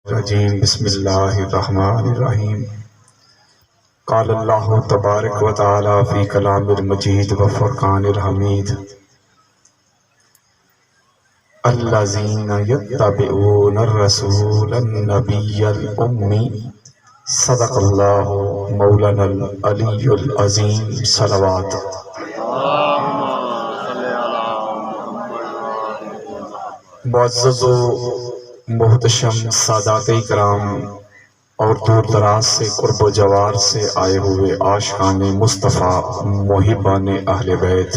الرجیم بسم اللہ الرحمن الرحیم قال اللہ تبارک و تعالی فی کلام المجید و فرقان الحمید الذین یتبعون الرسول النبی الامی صدق اللہ مولانا العلی العظیم صلوات۔ معزز و محتشم سادات کرام اور دور دراز سے قرب و جوار سے آئے ہوئے عاشقان مصطفیٰ محبان اہل بیت،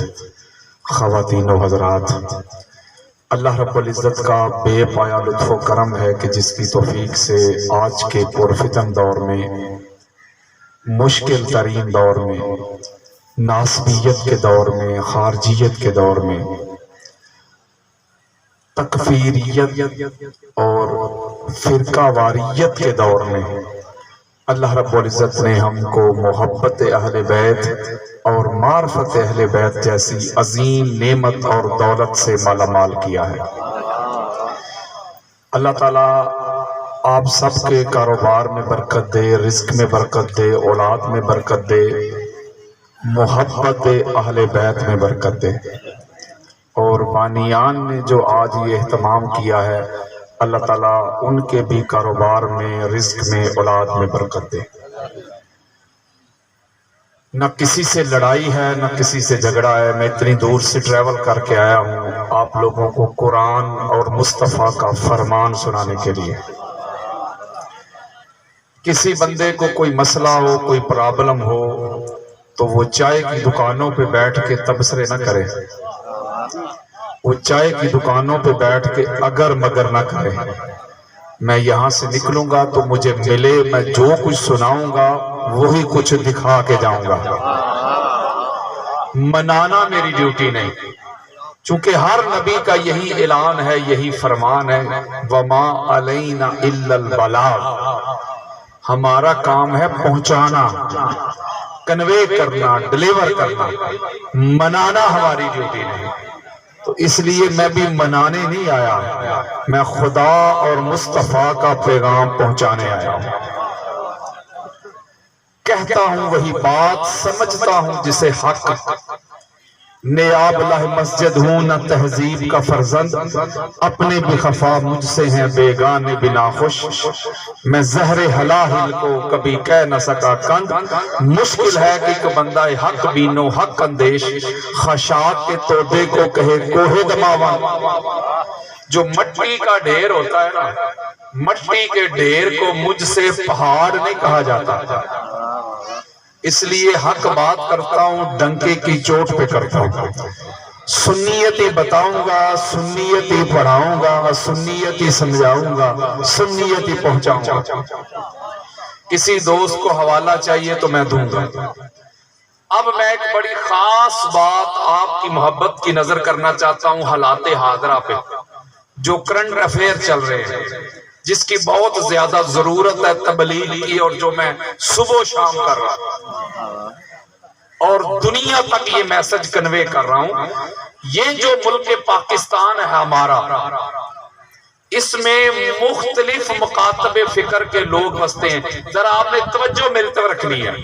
خواتین و حضرات، اللہ رب العزت کا بے پایا لطف و کرم ہے کہ جس کی توفیق سے آج کے پرفتن دور میں، مشکل ترین دور میں، ناسبیت کے دور میں، خارجیت کے دور میں، تکفیریت اور فرقہ واریت کے دور میں اللہ رب العزت نے ہم کو محبت اہل بیت اور معرفت اہل بیت جیسی عظیم نعمت اور دولت سے مالا مال کیا ہے۔ اللہ تعالیٰ آپ سب کے کاروبار میں برکت دے، رزق میں برکت دے، اولاد میں برکت دے، محبت اہل بیت میں برکت دے، اور بانیان نے جو آج یہ اہتمام کیا ہے اللہ تعالیٰ ان کے بھی کاروبار میں، رزق میں، اولاد میں برکت دے۔ نہ کسی سے لڑائی ہے، نہ کسی سے جھگڑا ہے۔ میں اتنی دور سے ٹریول کر کے آیا ہوں آپ لوگوں کو قرآن اور مصطفیٰ کا فرمان سنانے کے لیے۔ کسی بندے کو کوئی مسئلہ ہو، کوئی پرابلم ہو تو وہ چائے کی دکانوں پہ بیٹھ کے تبصرے نہ کرے، وہ چائے کی دکانوں پہ بیٹھ کے اگر مگر نہ کرے۔ میں یہاں سے نکلوں گا تو مجھے ملے، میں جو کچھ سناؤں گا وہی کچھ دکھا کے جاؤں گا۔ منانا میری ڈیوٹی نہیں، چونکہ ہر نبی کا یہی اعلان ہے، یہی فرمان ہے، وَمَا عَلَيْنَا إِلَّا الْبَلَاغُ، ہمارا کام ہے پہنچانا، کنوے کرنا، ڈیلیور کرنا، منانا ہماری ڈیوٹی نہیں۔ تو اس لیے میں بھی منانے نہیں آیا، میں خدا اور مصطفیٰ کا پیغام پہنچانے آیا ہوں۔ کہتا ہوں وہی بات، سمجھتا ہوں جسے حق، نیاب لہ مسجد ہوں نہ تہذیب کا فرزند، اپنے بھی خفا مجھ سے ہیں بیگانے بنا خوش، میں زہر ہلاہل کو کبھی کہہ نہ سکا کند، مشکل ہے کہ ایک بندہ حق بینو حق اندیش، خشاک کے تودے کو کہے کوہ دماوان۔ جو مٹی کا ڈھیر ہوتا ہے نا، مٹی کے ڈھیر کو مجھ سے پہاڑ نہیں کہا جاتا، اس لیے حق بات کرتا ہوں، ڈنکے کی چوٹ پہ کرتا ہوں۔ سنیتی بتاؤں گا، سنیتی پڑھاؤں گا، سنیتی سمجھاؤں گا، سنیتی پہنچاؤں گا۔ کسی دوست کو حوالہ چاہیے تو میں دوں گا۔ اب میں ایک بڑی خاص بات آپ کی محبت کی نظر کرنا چاہتا ہوں، حالات حاضرہ پہ جو کرنٹ افیئر چل رہے ہیں، جس کی بہت زیادہ ضرورت ہے تبلیغ کی، اور جو میں صبح و شام کر رہا ہوں اور دنیا تک یہ میسج کنوے کر رہا ہوں۔ یہ جو ملک پاکستان ہے ہمارا، اس میں مختلف مکاتب فکر کے لوگ بستے ہیں۔ ذرا آپ نے توجہ میری طرف رکھنی ہے،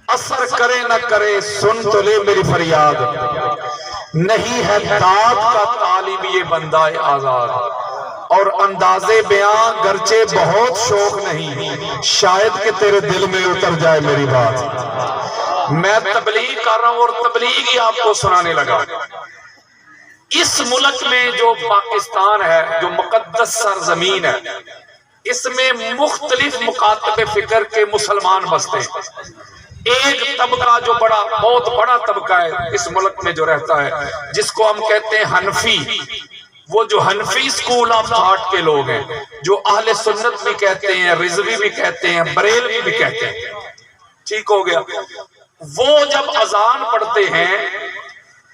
اثر کرے نہ کرے سن تو لے میری فریاد، نہیں ہے داد کا طالب یہ بندہ آزاد، اور اندازے بیان گرچہ بہت شوق نہیں، شاید کہ تیرے دل میں اتر جائے میری بات۔ میں تبلیغ کر رہا ہوں اور تبلیغ ہی آپ کو سنانے لگا۔ اس ملک میں جو پاکستان ہے، جو مقدس سرزمین ہے، اس میں مختلف مکاتب فکر کے مسلمان بستے ہیں۔ ایک طبقہ جو بہت بڑا طبقہ ہے اس ملک میں جو رہتا ہے، جس کو ہم کہتے ہیں حنفی، وہ جو حنفی سکول آف تھاٹ کے لوگ ہیں، جو اہل سنت بھی کہتے ہیں، رضوی بھی کہتے ہیں، بریلوی بھی کہتے ہیں، ٹھیک ہو گیا۔ وہ جب اذان پڑھتے ہیں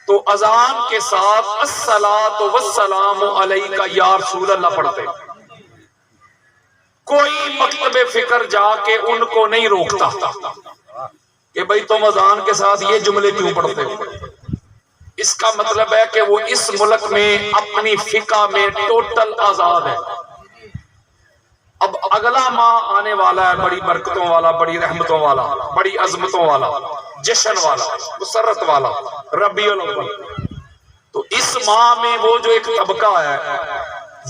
تو اذان کے ساتھ الصلاۃ والسلام علیک یا رسول اللہ پڑھتے ہیں۔ کوئی مکتب فکر جا کے ان کو نہیں روکتا کہ بھئی تم اذان کے ساتھ یہ جملے کیوں پڑھتے ہو۔ اس کا مطلب ہے کہ وہ اس ملک میں اپنی فقہ میں ٹوٹل آزاد ہے۔ اگلا ماہ آنے والا ہے بڑی برکتوں والا، بڑی رحمتوں والا، بڑی عظمتوں والا، جشن والا، مسرت والا، ربیع الاول۔ تو اس ماہ میں وہ جو ایک طبقہ ہے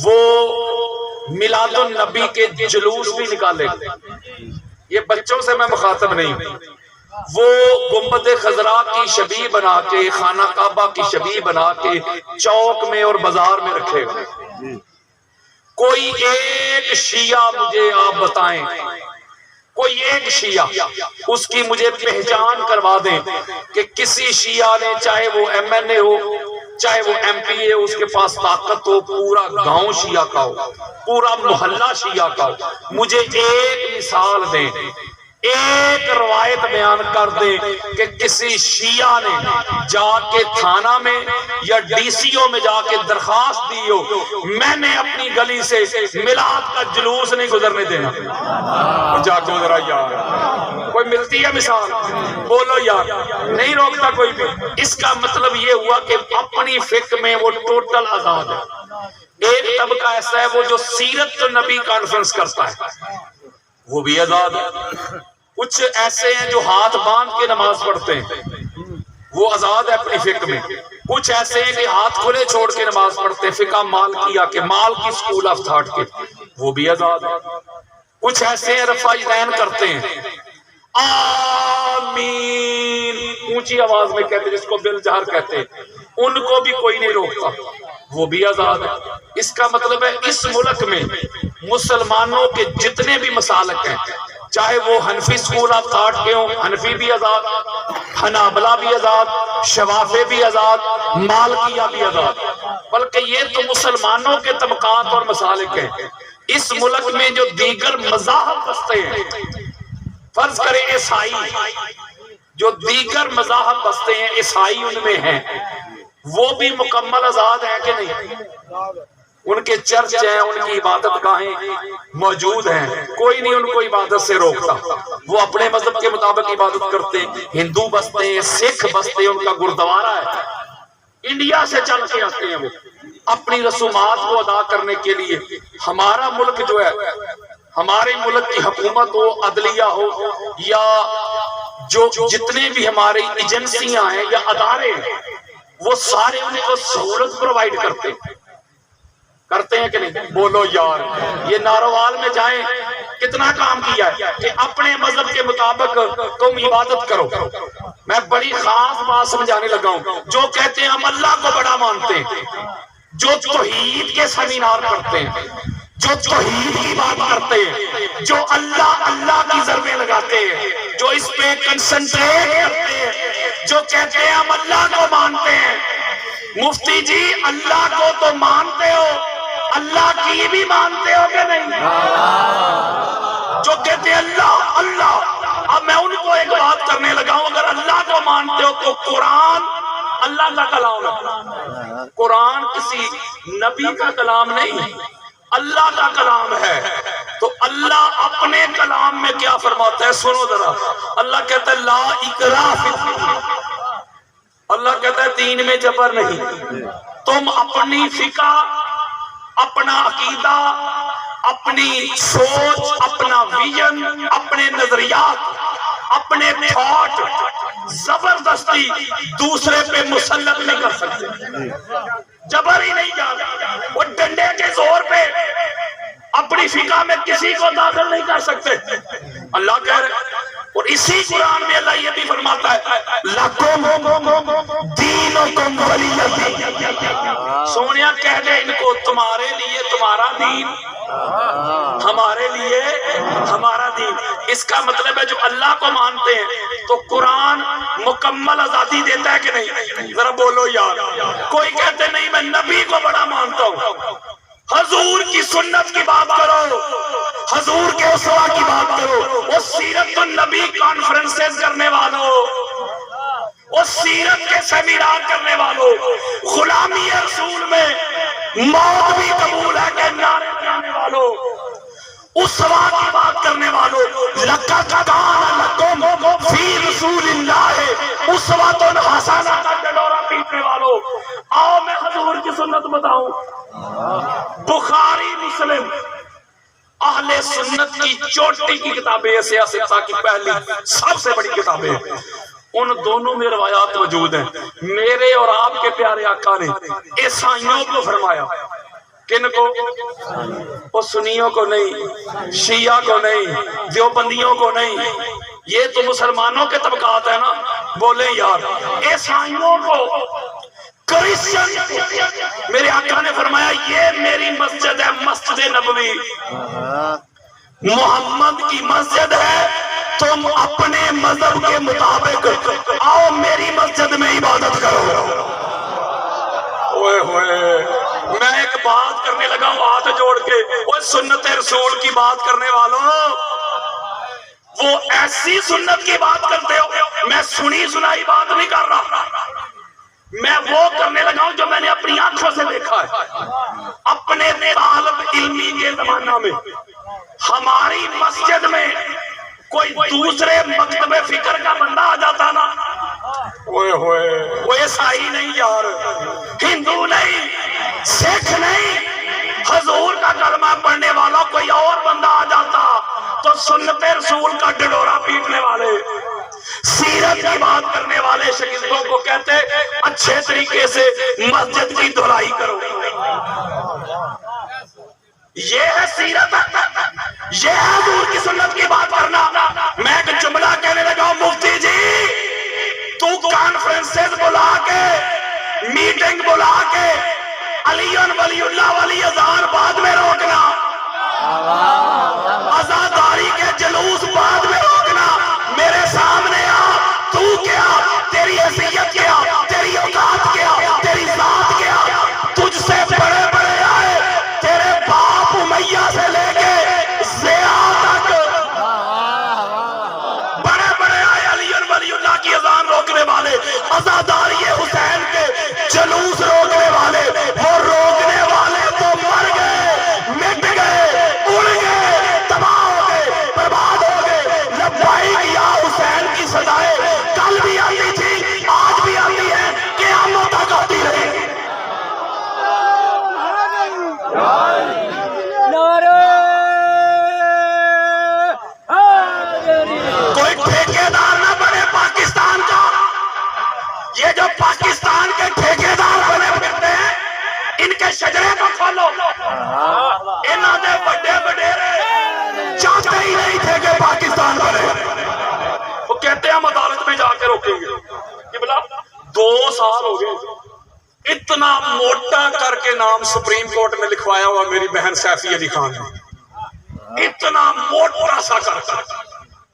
وہ میلاد النبی کے جلوس بھی نکالے، یہ بچوں سے میں مخاطب نہیں ہوں، وہ گنبد خضرا کی شبیہ بنا کے، خانہ کعبہ کی شبیہ بنا کے چوک میں اور بازار میں رکھے گا۔ کوئی ایک شیعہ مجھے آپ بتائیں، کوئی ایک شیعہ اس کی مجھے پہچان کروا دیں کہ کسی شیعہ نے، چاہے وہ ایم این اے ہو، چاہے وہ ایم پی اے، اس کے پاس طاقت ہو، پورا گاؤں شیعہ کا ہو، پورا محلہ شیعہ کا ہو، مجھے ایک مثال دیں، ایک روایت بیان کر دیں کہ کسی شیعہ نے جا کے تھانہ میں یا ڈی سی او میں جا کے درخواست دی ہو میں نے اپنی گلی سے میلاد کا جلوس نہیں گزرنے دینا۔ جا کے ذرا یار کوئی ملتی ہے مثال؟ بولو یار، نہیں روکتا کوئی بھی۔ اس کا مطلب یہ ہوا کہ اپنی فکر میں وہ ٹوٹل آزاد ہے۔ ایک طبقہ ایسا ہے وہ جو سیرت نبی کانفرنس کرتا ہے، وہ بھی آزاد ہے۔ کچھ ایسے ہیں جو ہاتھ باندھ کے نماز پڑھتے ہیں، وہ آزاد ہے اپنی فقہ میں۔ کچھ ایسے ہیں کہ ہاتھ کھلے چھوڑ کے نماز پڑھتے ہیں، فقہ مالکیہ کے، مال کی سکول آف تھاٹ کے، وہ بھی آزاد ہے۔ کچھ ایسے ہیں رفع یدین کرتے ہیں، آمین اونچی آواز میں کہتے ہیں، جس کو بالجہر کہتے ہیں، ان کو بھی کوئی نہیں روکتا، وہ بھی آزاد ہے۔ اس کا مطلب ہے اس ملک میں مسلمانوں کے جتنے بھی مسالک ہیں، چاہے وہ حنفی سکول آف تھاٹ کے ہوں، حنفی بھی آزاد، حنابلہ بھی آزاد، شوافی بھی آزاد، مالکیہ بھی آزاد، بلکہ یہ تو مسلمانوں کے طبقات اور مسالک ہیں۔ اس ملک میں جو دیگر مذاہب بستے ہیں، فرض کریں عیسائی، جو دیگر مذاہب بستے ہیں عیسائی ان میں ہیں، وہ بھی مکمل آزاد ہیں کہ نہیں؟ ان کے چرچ ہیں، ان کی عبادت گاہیں موجود ہیں، کوئی نہیں ان کو عبادت سے روکتا، وہ اپنے مذہب کے مطابق عبادت کرتے ہیں۔ ہندو بستے ہیں، سکھ بستے ہیں، ان کا گردوارہ ہے، انڈیا سے چل کے آتے ہیں وہ اپنی رسومات کو ادا کرنے کے لیے۔ ہمارا ملک جو ہے، ہمارے ملک کی حکومت ہو، عدلیہ ہو، یا جو جتنے بھی ہماری ایجنسیاں ہیں یا ادارے ہیں، وہ سارے ان کو سہولت پرووائڈ کرتے ہیں کہ نہیں؟ بولو یار، یہ ناروال میں جائیں کتنا کام کیا ہے کہ اپنے مذہب کے مطابق تم عبادت کرو۔ میں بڑی خاص بات سمجھانے لگا ہوں، جو کہتے ہیں ہم اللہ کو بڑا مانتے ہیں، جو توحید کے سیمینار کرتے ہیں، جو توحید کی بات کرتے ہیں، جو اللہ اللہ کی ضربیں لگاتے ہیں، جو اس پہ کنسنٹریٹ کرتے ہیں، جو کہتے ہیں ہم اللہ کو مانتے ہیں۔ مفتی جی اللہ کو تو مانتے ہو، اللہ کی بھی مانتے ہو کہ نہیں؟ جو کہتے ہیں اللہ اللہ، اب میں ان کو ایک بات کرنے لگا ہوں، اگر اللہ کو مانتے ہو تو قرآن اللہ کا کلام ہے، قرآن کسی نبی کا کلام نہیں، اللہ کا کلام ہے۔ تو اللہ اپنے کلام میں کیا فرماتا ہے؟ سنو ذرا، اللہ کہتا ہے لا اکراہ فی الدین، اللہ کہتا ہے دین میں جبر نہیں، تم اپنی فقہ، اپنا عقیدہ، اپنی سوچ، اپنا ویژن، اپنے نظریات، اپنے تھاٹ زبردستی دوسرے پہ مسلط نہیں کر سکتے، جبر ہی نہیں جاتا، وہ ڈنڈے کے زور پہ اپنی فقہ میں کسی کو داخل نہیں کر سکتے۔ اللہ کہہ رہے، اور اسی قرآن میں اللہ یہ بھی فرماتا ہے لَكُمْ دِينُكُمْ وَلِيَّ دِينِ، سونیا کہہ دے ان کو تمہارے لیے تمہارا دین، ہمارے لیے ہمارا دین۔ اس کا مطلب ہے جو اللہ کو مانتے ہیں تو قرآن مکمل آزادی دیتا ہے کہ نہیں؟ ذرا بولو یار۔ کوئی کہتے نہیں میں نبی کو بڑا مانتا ہوں، حضور کی سنت کی بات کرو، حضور کے اسوہ کی بات کرو، وہ سیرت النبی کانفرنسز کرنے والوں، وہ سیرت کے سیمینار کرنے والوں، غلامی رسول میں موت بھی قبول ہے کہ نعرے لگانے والوں، اسوہ کی بات کرنے والوں، لَقَدْ كَانَ لَكُمْ فِي رَسُولِ اللَّهِ أُسْوَةٌ حَسَنَةٌ کا ڈنڈورا پیٹنے والوں۔ آؤ میں حضور کی سنت بتاؤں، بخاری مسلم اہل سنت کی چوٹی کی کتابیں سیاست کی پہلی سب سے بڑی کتابیں ہیں، ان دونوں میں روایات موجود ہیں۔ میرے اور آپ کے پیارے آقا نے عیسائیوں کو فرمایا، کن کو؟ وہ سنیوں کو نہیں، شیعہ کو نہیں، دیوبندیوں کو نہیں، یہ تو مسلمانوں کے طبقات ہیں نا، بولیں یار، عیسائیوں کو، کرسچن، میرے آقا نے فرمایا یہ میری مسجد ہے، مسجد نبوی، محمد کی مسجد ہے، تم اپنے مذہب کے مطابق آؤ میری مسجد میں عبادت کرو۔ اوئے ہوئے، میں ایک بات کرنے لگا ہوں ہاتھ جوڑ کے، وہ سنت رسول کی بات کرنے والوں، وہ ایسی سنت کی بات کرتے ہو، میں سنی سنائی بات نہیں کر رہا، میں وہ کرنے لگا ہوں جو میں نے اپنی آنکھوں سے دیکھا ہے۔ اپنے طالب علمی کے زمانہ میں ہماری مسجد میں کوئی دوسرے مکتب فکر کا بندہ آ جاتا نا، وہ عیسائی نہیں یار، ہندو نہیں، سکھ نہیں، حضور کا کلمہ پڑھنے والا کوئی اور بندہ آ جاتا تو سنت رسول کا ڈڈورا پیٹنے والے، سیرت کی بات کرنے والے شاگردوں کو کہتے اچھے طریقے سے مسجد کی دھلائی کرو۔ یہ ہے سیرت، یہ ہے حضور کی سنت کی بات کرنا۔ میں ایک جملہ کہنے لگا ہوں، مفتی جی تو کانفرنسز بلا کے، میٹنگ بلا کے، علی ولی اللہ والی اذان بعد میں روکنا، عزاداری کے جلوس بعد میں روکنا، میرے سامنے آ، تو کیا، تیری حیثیت کیا، تیری اوقات کیا، تیری ذات کیا، تجھ سے بڑے بڑے آئے، تیرے باپ امیہ سے لے کے زیادہ تک بڑے بڑے آئے، علی ولی اللہ کی اذان روکنے والے، عزاداری حسین کے جلوس روکنے والے، وہ روکنے والے تو مر گئے، مٹ گئے، اڑ گئے، تباہ ہو گئے، برباد ہو گئے۔ لبیک یا حسین کی صدائیں کل بھی آتی تھی، آج بھی آتی ہے، قیامت تک آتی رہے گی۔ کوئی ٹھیکیدار نہ بنے پاکستان کا، یہ جو پاکستان کے ٹھیکیدار بنے پھرتے ہیں، ان کے شجرے کو کھولو، انہوں نے بڑے وڈیرے چاہتے ہی نہیں تھے کہ پاکستان بنے، وہ کہتے ہیں ہم عدالت میں جا کے روکیں گے۔ کہ بلا 2 سال ہو گئے، اتنا موٹا کر کے نام سپریم کورٹ میں لکھوایا ہوا میری بہن سیفی علی خان نے، اتنا موٹا سا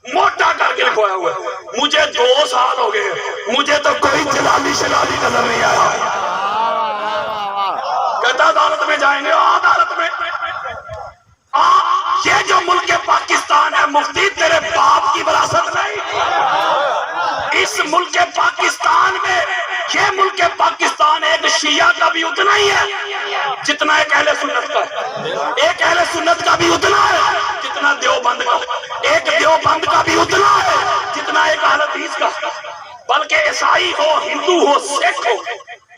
موٹا کر کے لکھوایا ہوا ہے، مجھے 2 سال ہو گئے، مجھے تو کوئی جلالی شلالی نظر نہیں آیا۔ کہتا عدالت میں جائیں گے، عدالت میں یہ جو ملک پاکستان ہے مفتی تیرے باپ کی وراثت نہیں، اس ملک پاکستان میں، یہ ملک پاکستان ایک شیعہ کا بھی اتنا ہی ہے جتنا ایک اہل سنت کا ہے، ایک اہل سنت کا بھی اتنا ہے جتنا دیوبند کا، ایک دیوبند کا بھی اتنا ہے جتنا ایک اہل حدیث کا، بلکہ عیسائی ہو، ہندو ہو، سکھ ہو،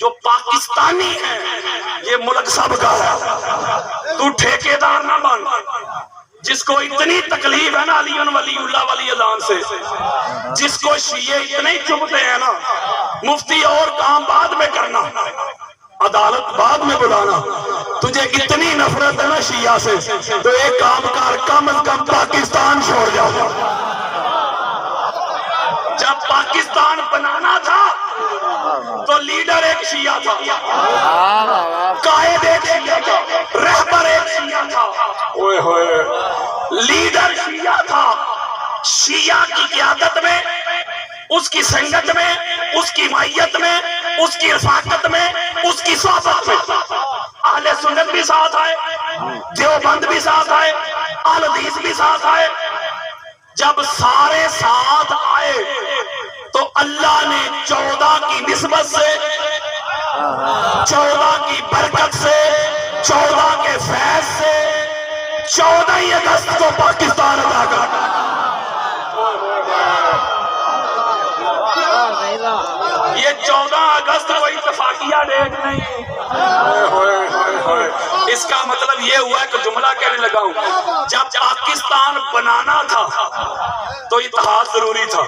جو پاکستانی ہیں، یہ ملک سب کا ہے۔ تو ٹھیکیدار نہ بن، جس کو اتنی تکلیف ہے نا علی ولی اللہ والی اذان سے، جس کو شیعہ اتنے چبھتے ہیں نا، مفتی اور کام بعد میں کرنا، عدالت بعد میں بلانا، تجھے اتنی نفرت ہے نا شیعہ سے تو ایک کام کر، کم از کم پاکستان چھوڑ جاؤ۔ جب پاکستان بنانا تھا تو لیڈر ایک شیعہ تھا، قائد ایک شیعہ تھا، رہبر ایک شیعہ تھا، لیڈر شیعہ تھا، شیعہ کی قیادت میں، اس کی سنگت میں، اس کی معیت میں، اس کی رفاقت میں، اس کی صحبت میں اہل سنت بھی ساتھ آئے، دیوبند بھی ساتھ آئے، اہل حدیث بھی ساتھ آئے۔ جب سارے ساتھ آئے تو اللہ نے 14 کی نسبت سے، 14 کی برکت سے، 14 کے فیض سے 14 اگست کو پاکستان ادا کر یہ 14 اگست کوئی اتفاقیہ ڈیٹ نہیں. اس کا مطلب یہ ہوا ہے کہ جملہ کہنے لگا ہوں، جب پاکستان بنانا تھا تو اتحاد ضروری تھا.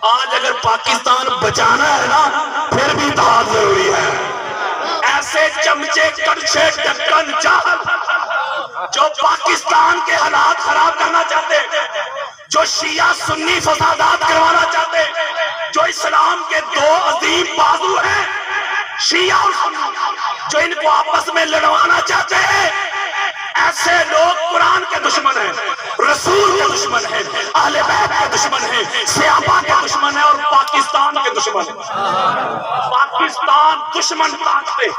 آج اگر پاکستان بچانا ہے نا پھر بھی اتحاد ضروری ہے. ایسے چمچے کڑچھے ڈکن جاہل جو پاکستان کے حالات خراب کرنا چاہتے، جو شیعہ سنی فسادات کروانا چاہتے، جو اسلام کے دو عظیم بازو ہیں شیعہ اور سنی، جو ان کو آپس میں لڑوانا چاہتے ہیں، ایسے لوگ قرآن کے دشمن ہیں، رسول کے دشمن ہیں، اہل بیت کے دشمن ہیں، صحابہ کے دشمن ہیں اور پاکستان کے دشمن ہیں. پاکستان دشمن طاقتیں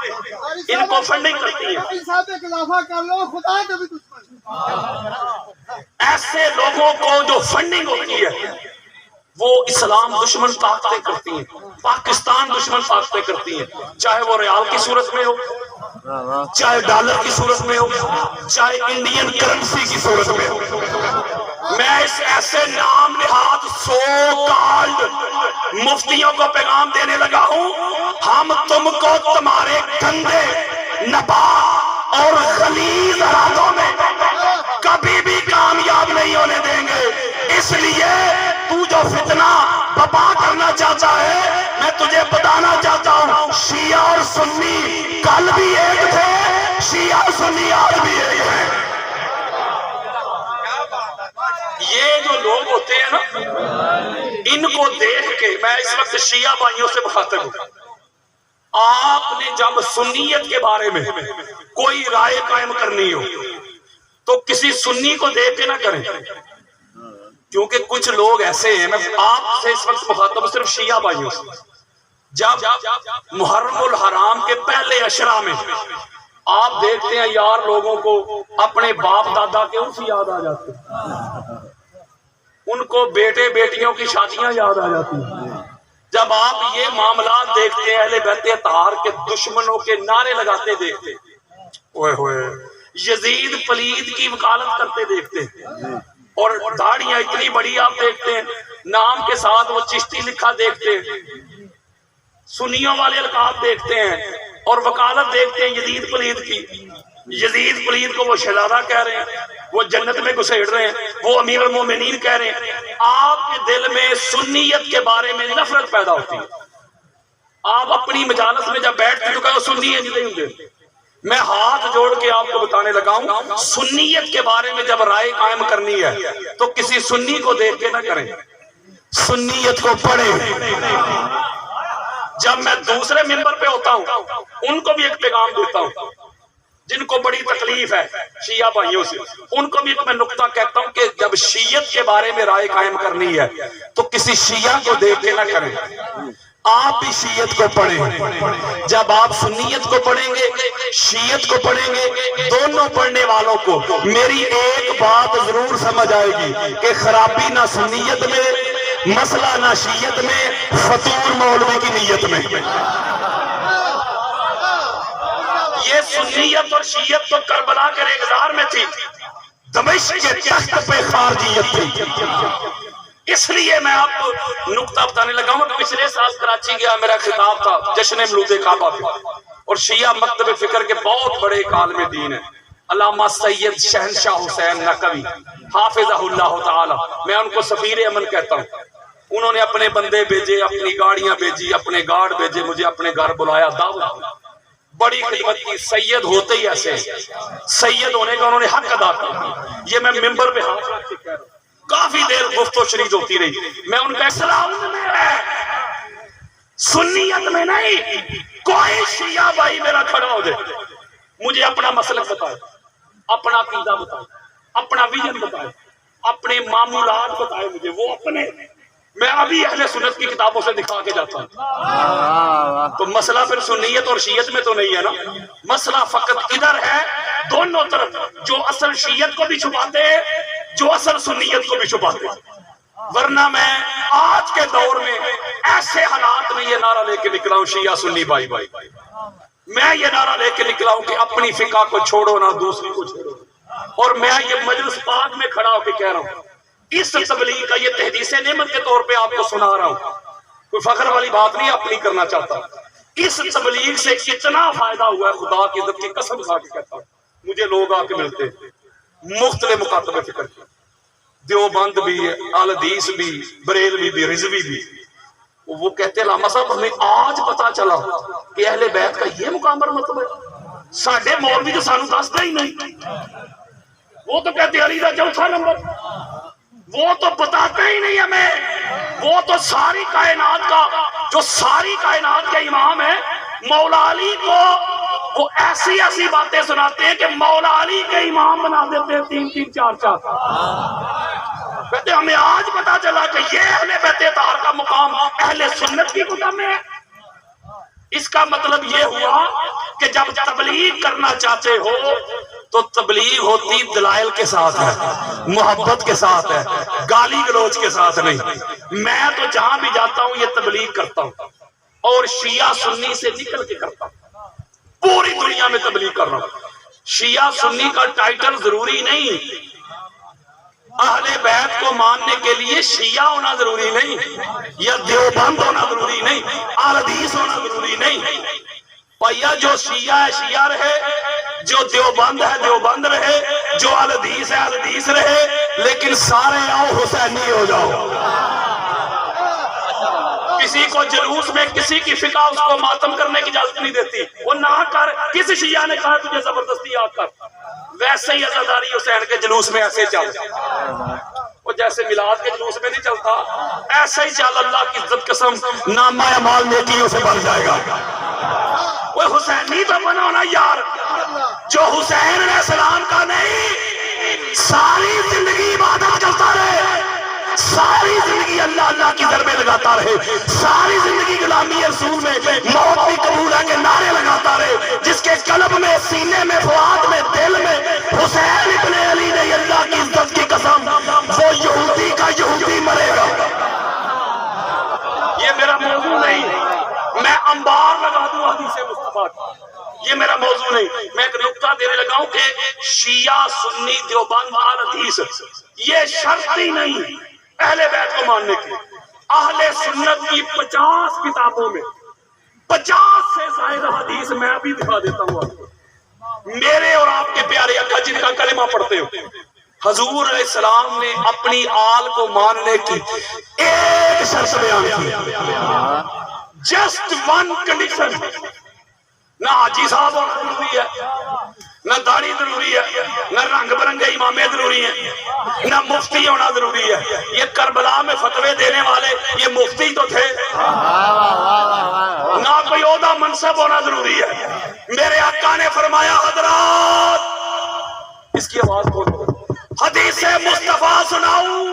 ان کو فنڈنگ کرتی ہیں. ایسے لوگوں کو جو فنڈنگ ہوتی ہے وہ اسلام دشمن طاقتیں کرتی ہیں، پاکستان دشمن طاقتیں کرتی ہیں، چاہے وہ ریال کی صورت میں ہو، چاہے ڈالر کی صورت میں ہو، چاہے انڈین کرنسی کی صورت میں ہو. میں اس ایسے نام نہاد سو کالڈ مفتیوں کو پیغام دینے لگا ہوں، ہم تم کو تمہارے گندے نباہ اور غلیظ ارادوں میں کبھی بھی کامیاب نہیں ہونے دیں گے. اس لیے تو جو فتنہ بپا کرنا چاہتا ہے، میں تجھے بتانا چاہتا ہوں شیعہ اور سنی کل بھی ایک تھے، شیعہ اور سنی آج بھی ایک ہیں. یہ جو لوگ ہوتے ہیں نا ان کو دیکھ کے میں اس وقت شیعہ بھائیوں سے مخاطب ہوں. آپ نے جب سنیت کے بارے میں کوئی رائے قائم کرنی ہو تو کسی سنی کو دیکھ کے نہ کریں، کیونکہ کچھ لوگ ایسے ہیں. میں آپ سے اس وقت مخاطب صرف شیعہ بھائیوں سے. جب محرم الحرام کے پہلے عشرہ میں آپ دیکھتے ہیں یار لوگوں کو اپنے باپ دادا کے اس یاد آ جاتے ہیں، ان کو بیٹے بیٹیوں کی شادیاں یاد آ جاتی ہیں. جب آپ یہ معاملات دیکھتے ہیں اہل بیت اطہار کے دشمنوں کے نعرے لگاتے دیکھتے ہیں، اوئے ہوئے یزید پلید کی وکالت کرتے دیکھتے ہیں، اور داڑیاں اتنی بڑی آپ دیکھتے ہیں، نام کے ساتھ وہ چشتی لکھا دیکھتے ہیں، سنیوں والے القاب دیکھتے ہیں اور وکالت دیکھتے ہیں یزید پلید کی. یزید پلید کو وہ شہزادہ کہہ رہے ہیں، وہ جنت میں گھسیڑ رہے ہیں، وہ امیر المومنین کہہ رہے ہیں. آپ کے دل میں سنیت کے بارے میں نفرت پیدا ہوتی ہے. آپ اپنی مجالس میں جب بیٹھتے تو کہو سنی ہے نہیں ہوں. میں ہاتھ جوڑ کے آپ کو بتانے لگا ہوں سنیت کے بارے میں جب رائے قائم کرنی ہے تو کسی سنی کو دیکھ کے نہ کریں، سنیت کو پڑھیں. جب میں دوسرے ممبر پہ ہوتا ہوں ان کو بھی ایک پیغام دیتا ہوں جن کو بڑی تکلیف ہے شیعہ بھائیوں سے، ان کو بھی ایک میں نقطہ کہتا ہوں کہ جب شیعت کے بارے میں رائے قائم کرنی ہے تو کسی شیعہ کو دیکھ کے نہ کریں، آپ بھی شیعت کو پڑھیں. جب آپ سنیت کو پڑھیں گے شیعت کو پڑھیں گے، دونوں پڑھنے والوں کو میری ایک بات ضرور سمجھ آئے گی کہ خرابی نہ سنیت میں، مسئلہ نہ شیعت میں، فطور مولوی کی نیت میں. یہ سنیت اور شیعت تو کربلا کے ریگزار میں تھی، دمشق کے تخت پہ خارجیت تھی. اس لیے میں آپ کو نقطہ بتانے لگا ہوں. پچھلے سال کراچی گیا، میرا خطاب تھا جشن مولود کعبہ پہ، اور شیعہ مکتب فکر کے بہت بڑے ایک عالم دین ہیں علامہ سید شہنشاہ حسین نقوی حافظہ اللہ تعالی، میں ان کو سفیر امن کہتا ہوں. انہوں نے اپنے بندے بھیجے، اپنی گاڑیاں بھیجی، اپنے گارڈ بھیجے، مجھے اپنے گھر بلایا، دعوت، بڑی خدمت کی. سید ہوتے ہی ایسے سید ہونے کا انہوں نے حق ادا کیا. یہ میں ممبر پہ ہاتھ رکھ کے کہہ رہا ہوں. کافی دیر گفت و شنید ہوتی رہی. میں ان کا اسلام میں ہے، سنیت میں نہیں. کوئی شیعہ بھائی میرا کھڑا ہو جائے، مجھے اپنا مسلک بتائے، اپنا عقیدہ بتائے، اپنا ویژن بتائے، اپنے معمولات بتائے مجھے، وہ اپنے. میں ابھی اہل سنت کی کتابوں سے دکھا کے جاتا ہوں. تو مسئلہ پھر سنیت اور شیعت میں تو نہیں ہے نا، مسئلہ فقط ادھر ہے دونوں طرف، جو اصل شیعت کو بھی چھپاتے ہیں، جو اصل سنیت کو بھی چھپاتے ہیں. ورنہ میں آج کے دور میں ایسے حالات میں یہ نعرہ لے کے نکلا ہوں شیعہ سنی بھائی بھائی، میں یہ نعرہ لے کے نکلا ہوں کہ اپنی فقہ کو چھوڑو نہ دوسری کو چھوڑو. اور میں یہ مجلس پاک میں کھڑا ہو کے کہہ رہا ہوں، اس تبلیغ کا یہ تحدیث نعمت کے طور پہ آپ کو سنا رہا ہوں. کوئی فخر والی بات نہیں اپنی کرنا چاہتا. اس تبلیغ سے کتنا فائدہ ہوا ہے خدا کی عزت کی قسم کھا کے کہتا ہوں. مجھے لوگ آ کے ملتے مختلف مکاتب فکر کے، دیوبند بھی، اہل حدیث بھی، بریلوی بھی، رضوی بھی. وہ کہتے ہیں علامہ صاحب ہمیں آج پتا چلا کہ اہل بیت کا یہ مقام اور مطلب ہے. ساڈے مولوی تو سانو دستا ہی نہیں. وہ تو کہتے علی کا چوتھا نمبر، وہ تو بتاتا ہی نہیں ہمیں. وہ تو ساری کائنات کا، جو ساری کائنات کے امام ہے، مولا علی کو وہ ایسی ایسی باتیں سناتے ہیں کہ مولا علی کے امام بنا دیتے ہیں 3 3 4 4. کہتے ہمیں آج پتا چلا کہ یہ اہل بیت اطہار کا مقام اہل سنت کی کتب میں ہے. اس کا مطلب یہ ہوا کہ جب تبلیغ کرنا چاہتے ہو تو تبلیغ ہوتی دلائل کے ساتھ ہے، محبت کے ساتھ ہے، گالی گلوچ کے ساتھ نہیں. میں تو جہاں بھی جاتا ہوں یہ تبلیغ کرتا ہوں، اور شیعہ سنی سے نکل کے کرتا ہوں. پوری دنیا میں تبلیغ کر رہا ہوں. شیعہ سنی کا ٹائٹل ضروری نہیں. اہل بیت کو ماننے کے لیے شیعہ ہونا ضروری نہیں، یا دیوبند ہونا ضروری نہیں، اہل حدیث ہونا ضروری نہیں. بھیا جو شیعہ ہے شیعہ رہے، جو دیوبند ہے دیوبند رہے، جو اہل حدیث ہے اہل حدیث رہے، لیکن سارے آؤ حسینی ہو جاؤ. کسی کو جلوس میں کسی کی فقہ اس کو ماتم کرنے کی اجازت نہیں دیتی. وہ نہ کر. کسی شیعہ نے کہا تجھے زبردستی یاد کر، ویسے ہی عزاداری حسین کے جلوس میں ایسے چل. وہ جیسے میلاد کے جلوس میں نہیں چلتا، ایسے ہی چل. اللہ کی عزت قسم نامہ اعمال نیکیوں سے بڑھ جائے گا. وہ حسینی تو بنو نا یار، جو حسین علیہ السلام کا نہیں، ساری زندگی عبادت کرتا رہے، ساری زندگی اللہ اللہ کی ضربیں لگاتا رہے، ساری زندگی غلامی رسول میں موت بھی قبول ہے کہ نعرے لگاتا رہے، جس کے قلب میں، سینے میں، فؤاد میں، دل میں حسین ابن علی نے، اللہ کی عزت کی قسم، وہ یہودی کا یہودی مرے گا. یہ میرا موضوع نہیں، میں انبار لگا دوں حدیث مصطفیٰ کی، یہ میرا موضوع نہیں. میں ایک نقطہ دینے لگا ہوں کہ شیعہ سنی دیوبند اہل حدیث یہ شرط ہی نہیں اہل بیت کو ماننے کی. اہل سنت کی 50 کتابوں میں 50 سے زائد حدیث میں ابھی دکھا دیتا ہوں آپ کو. میرے اور آپ کے پیارے آقا جن کا کلمہ پڑھتے ہو، حضور علیہ السلام نے اپنی آل کو ماننے کی ایک شرط بیان کی، جسٹ ون کنڈیشن. نہ حاجی صاحب ہونا ضروری ہے، نہ داڑھی ضروری ہے، نہ رنگ برنگے امامے ضروری ہیں، نہ مفتی ہونا ضروری ہے. یہ کربلا میں فتوے دینے والے یہ مفتی تو تھے. نہ کوئی عہدہ منصب ہونا ضروری ہے. میرے آقا نے فرمایا حضرات، اس کی آواز بولو، حدیث مصطفیٰ سناؤں.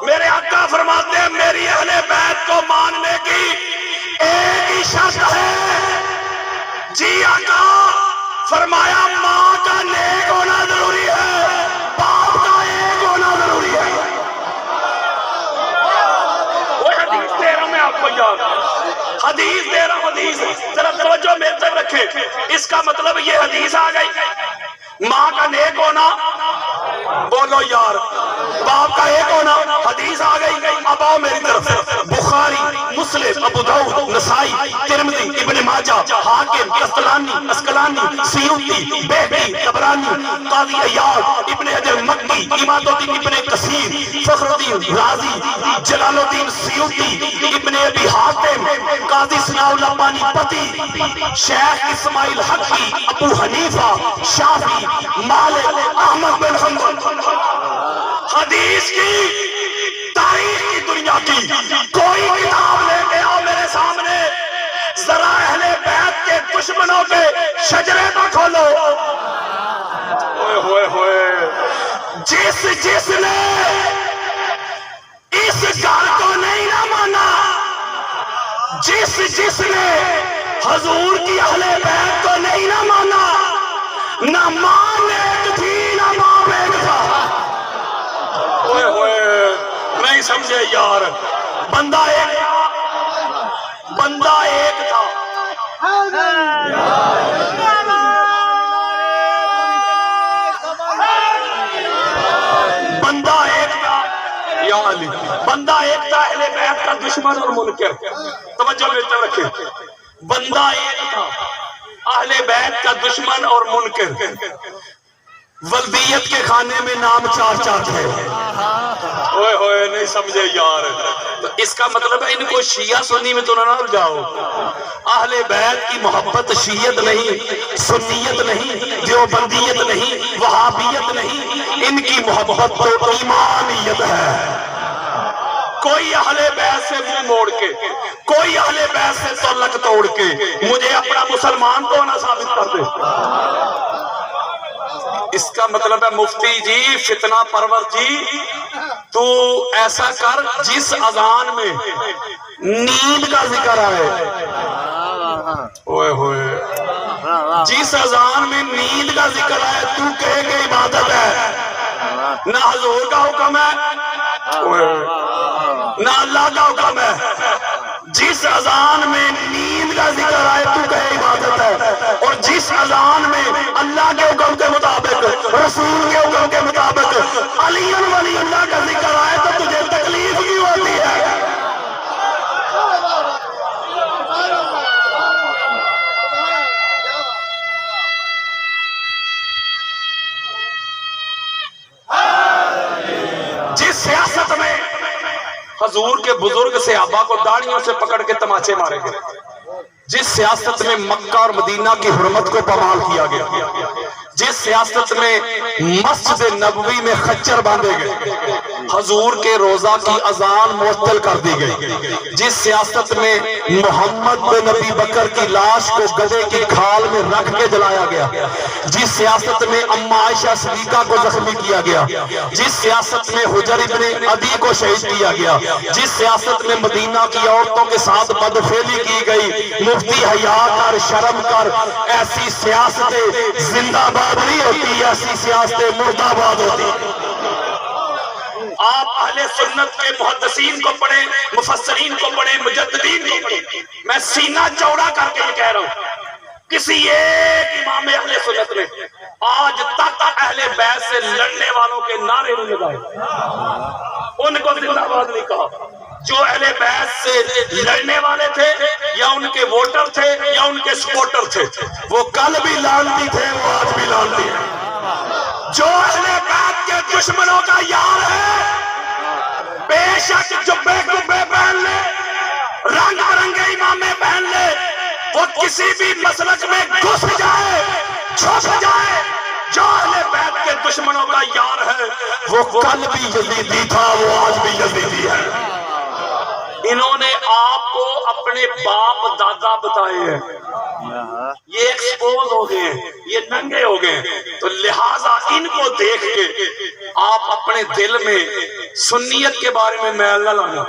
میرے آقا فرماتے ہیں میری اہل بیت کو ماننے کی ایک ہی شرط ہے. جی آقا. فرمایا ماں کا نیک ہونا ضروری ہے، باپ کا ایک ہونا ضروری ہے. وہ حدیث دے رہا ہوں میں آپ کو یاد، حدیث دے رہا ہوں. حدیث ذرا توجہ میرے طرف رکھیں. اس کا مطلب یہ حدیث آ گئی، ماں کا نیک ہونا، بولو یار، باپ کا ایک ہونا. حدیث آ گئی. اب آؤ میری طرف. بخاری، مسلم، ابو داؤد، نسائی، ترمذی، ابن ماجہ، حاکم، قسطلانی، اسقلانی، سیوطی، بہقی، طبرانی، قاضی عیاض، ابن حجر مکی، اماد الدین ابن کثیر، فخر الدین رازی، جلال الدین سیوطی، ابن ابی حاتم، قاضی ثناء اللہ پانی پتی، شیخ اسماعیل حقی، ابو حنیفہ، شافعی، مالک، احمد بن حنبل. حدیث کی تاریخ کی دنیا کی کوئی کتاب لے کے آؤ میرے سامنے، ذرا اہل بیت کے دشمنوں کے شجرے تو کھولو. ہوئے ہوئے جس نے اس گھر کو نہیں نہ مانا، جس نے حضور کی اہل بیت کو نہیں نہ مانا، نہ ماں نیک تھی نہ باپ ایک تھا. ہوئے ہوئے نہیں سمجھے یار. بندہ ایک تھا، بندہ ایک تھا. بندہ ایک تھا یا علی. بندہ ایک تھا اہل بیت کا دشمن اور منکر. توجہ میری طرف رکھیں. بندہ ایک تھا اہل بیت کا دشمن اور منکر. ولدیت کے کھانے میں نام چار چار تھے. اوئے ہوئے نہیں سمجھے یار. تو اس کا مطلب ہے ان کو شیعہ سنی میں تو نہ جاؤ. اہل بیت کی محبت شیعت نہیں، سنیت نہیں، دیوبندیت نہیں، وہابیت نہیں، ان کی محبت تو ایمانیت ہے. کوئی اہل بیت سے منہ موڑ کے، کوئی اہل بیت سے تعلق توڑ کے مجھے اپنا مسلمان تو نہ ثابت کر دے. اس کا مطلب ہے مفتی جی، فتنہ پرور جی، تو ایسا کر جس اذان میں نیند کا ذکر آئے، اوئے ہوئے، جس اذان میں نیند کا ذکر آئے تو کہے کہ عبادت ہے. نہ حضور کا حکم ہے، نہ اللہ کا حکم ہے. جس اذان میں نیند کا ذکر آئے تو کہے عبادت ہے، اور جس اذان میں اللہ کے حکم کے مطابق، رسول کے حکم کے مطابق علی ولی اللہ کا ذکر آئے تو تجھے تکلیف کیوں ہوتی ہے؟ جس سیاست میں حضور کے بزرگ صحابہ کو داڑھیوں سے پکڑ کے تماچے مارے گئے، جس سیاست میں مکہ اور مدینہ کی حرمت کو پامال کیا گیا، جس سیاست میں مسجد نبوی میں خچر باندھے گئے، حضور کے روزہ کی اذان معطل کر دی گئی، جس سیاست میں محمد بن ابی بکر کی لاش کو گدھے کی کھال میں رکھ کے جلایا گیا، جس سیاست میں اما عائشہ صدیقہ کو زخمی کیا گیا، جس سیاست میں حجر ابن عدی کو شہید کیا گیا، جس سیاست میں مدینہ کی عورتوں کے ساتھ بدفعلی کی گئی، مفتی حیا کر، شرم کر. ایسی سیاستیں زندہ باد نہیں ہوتی، ایسی سیاستیں مردہ باد ہوتی. آپ اہل سنت کے محدثین کو پڑھیں، مفسرین کو پڑھیں، مجددین کو پڑھیں. میں سینہ چوڑا کر کے یہ کہہ رہا ہوں، کسی ایک امام اہل سنت نے آج تک اہل بیت سے لڑنے والوں کے نعرے نہیں لگائے، ان کو زندہ باد نہیں کہا. جو اہل بیت سے لڑنے والے تھے یا ان کے ووٹر تھے یا ان کے سپورٹر تھے، وہ کل بھی لانتی تھے، وہ آج بھی لانتی ہیں. جو اہل بیت کے دشمنوں کا یار ہے، بے شک جبے کبے پہن لے، رنگ برنگے امامے پہن لے، وہ کسی بھی مسلک میں گھس جائے، چھپ جائے، جو اہل بیت کے دشمنوں کا یار ہے وہ کل بھی یزیدی تھا، وہ آج بھی یزیدی ہے. انہوں نے آپ کو اپنے باپ دادا بتائے ہیں، یہ ایکسپوز ہو گئے ہیں، یہ ننگے ہو گئے ہیں، تو لہٰذا ان کو دیکھ کے آپ اپنے دل میں سنیت کے بارے میں میل نہ لانا.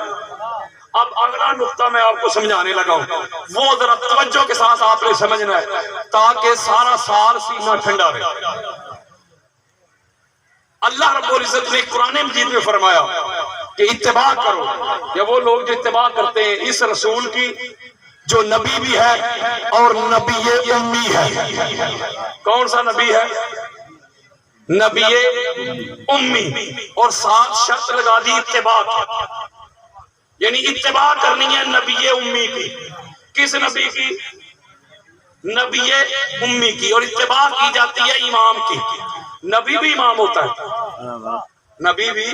اب اگلا نقطہ میں آپ کو سمجھانے لگا ہوں، وہ ذرا توجہ کے ساتھ آپ نے سمجھنا ہے تاکہ سارا سال سینہ ٹھنڈا رہے. اللہ رب العزت نے قرآن مجید میں فرمایا کہ اتباع کرو، یا وہ لوگ جو اتباع کرتے ہیں اس رسول کی جو نبی بھی ہے اور نبی امی ہے. کون سا نبی ہے؟ نبی امی، اور ساتھ شرط لگا دی اتباع کی، یعنی اتباع کرنی ہے نبی امی کی. کس نبی کی؟ نبی امی کی. اور اتباع کی جاتی ہے امام کی. نبی بھی امام ہوتا ہے، نبی بھی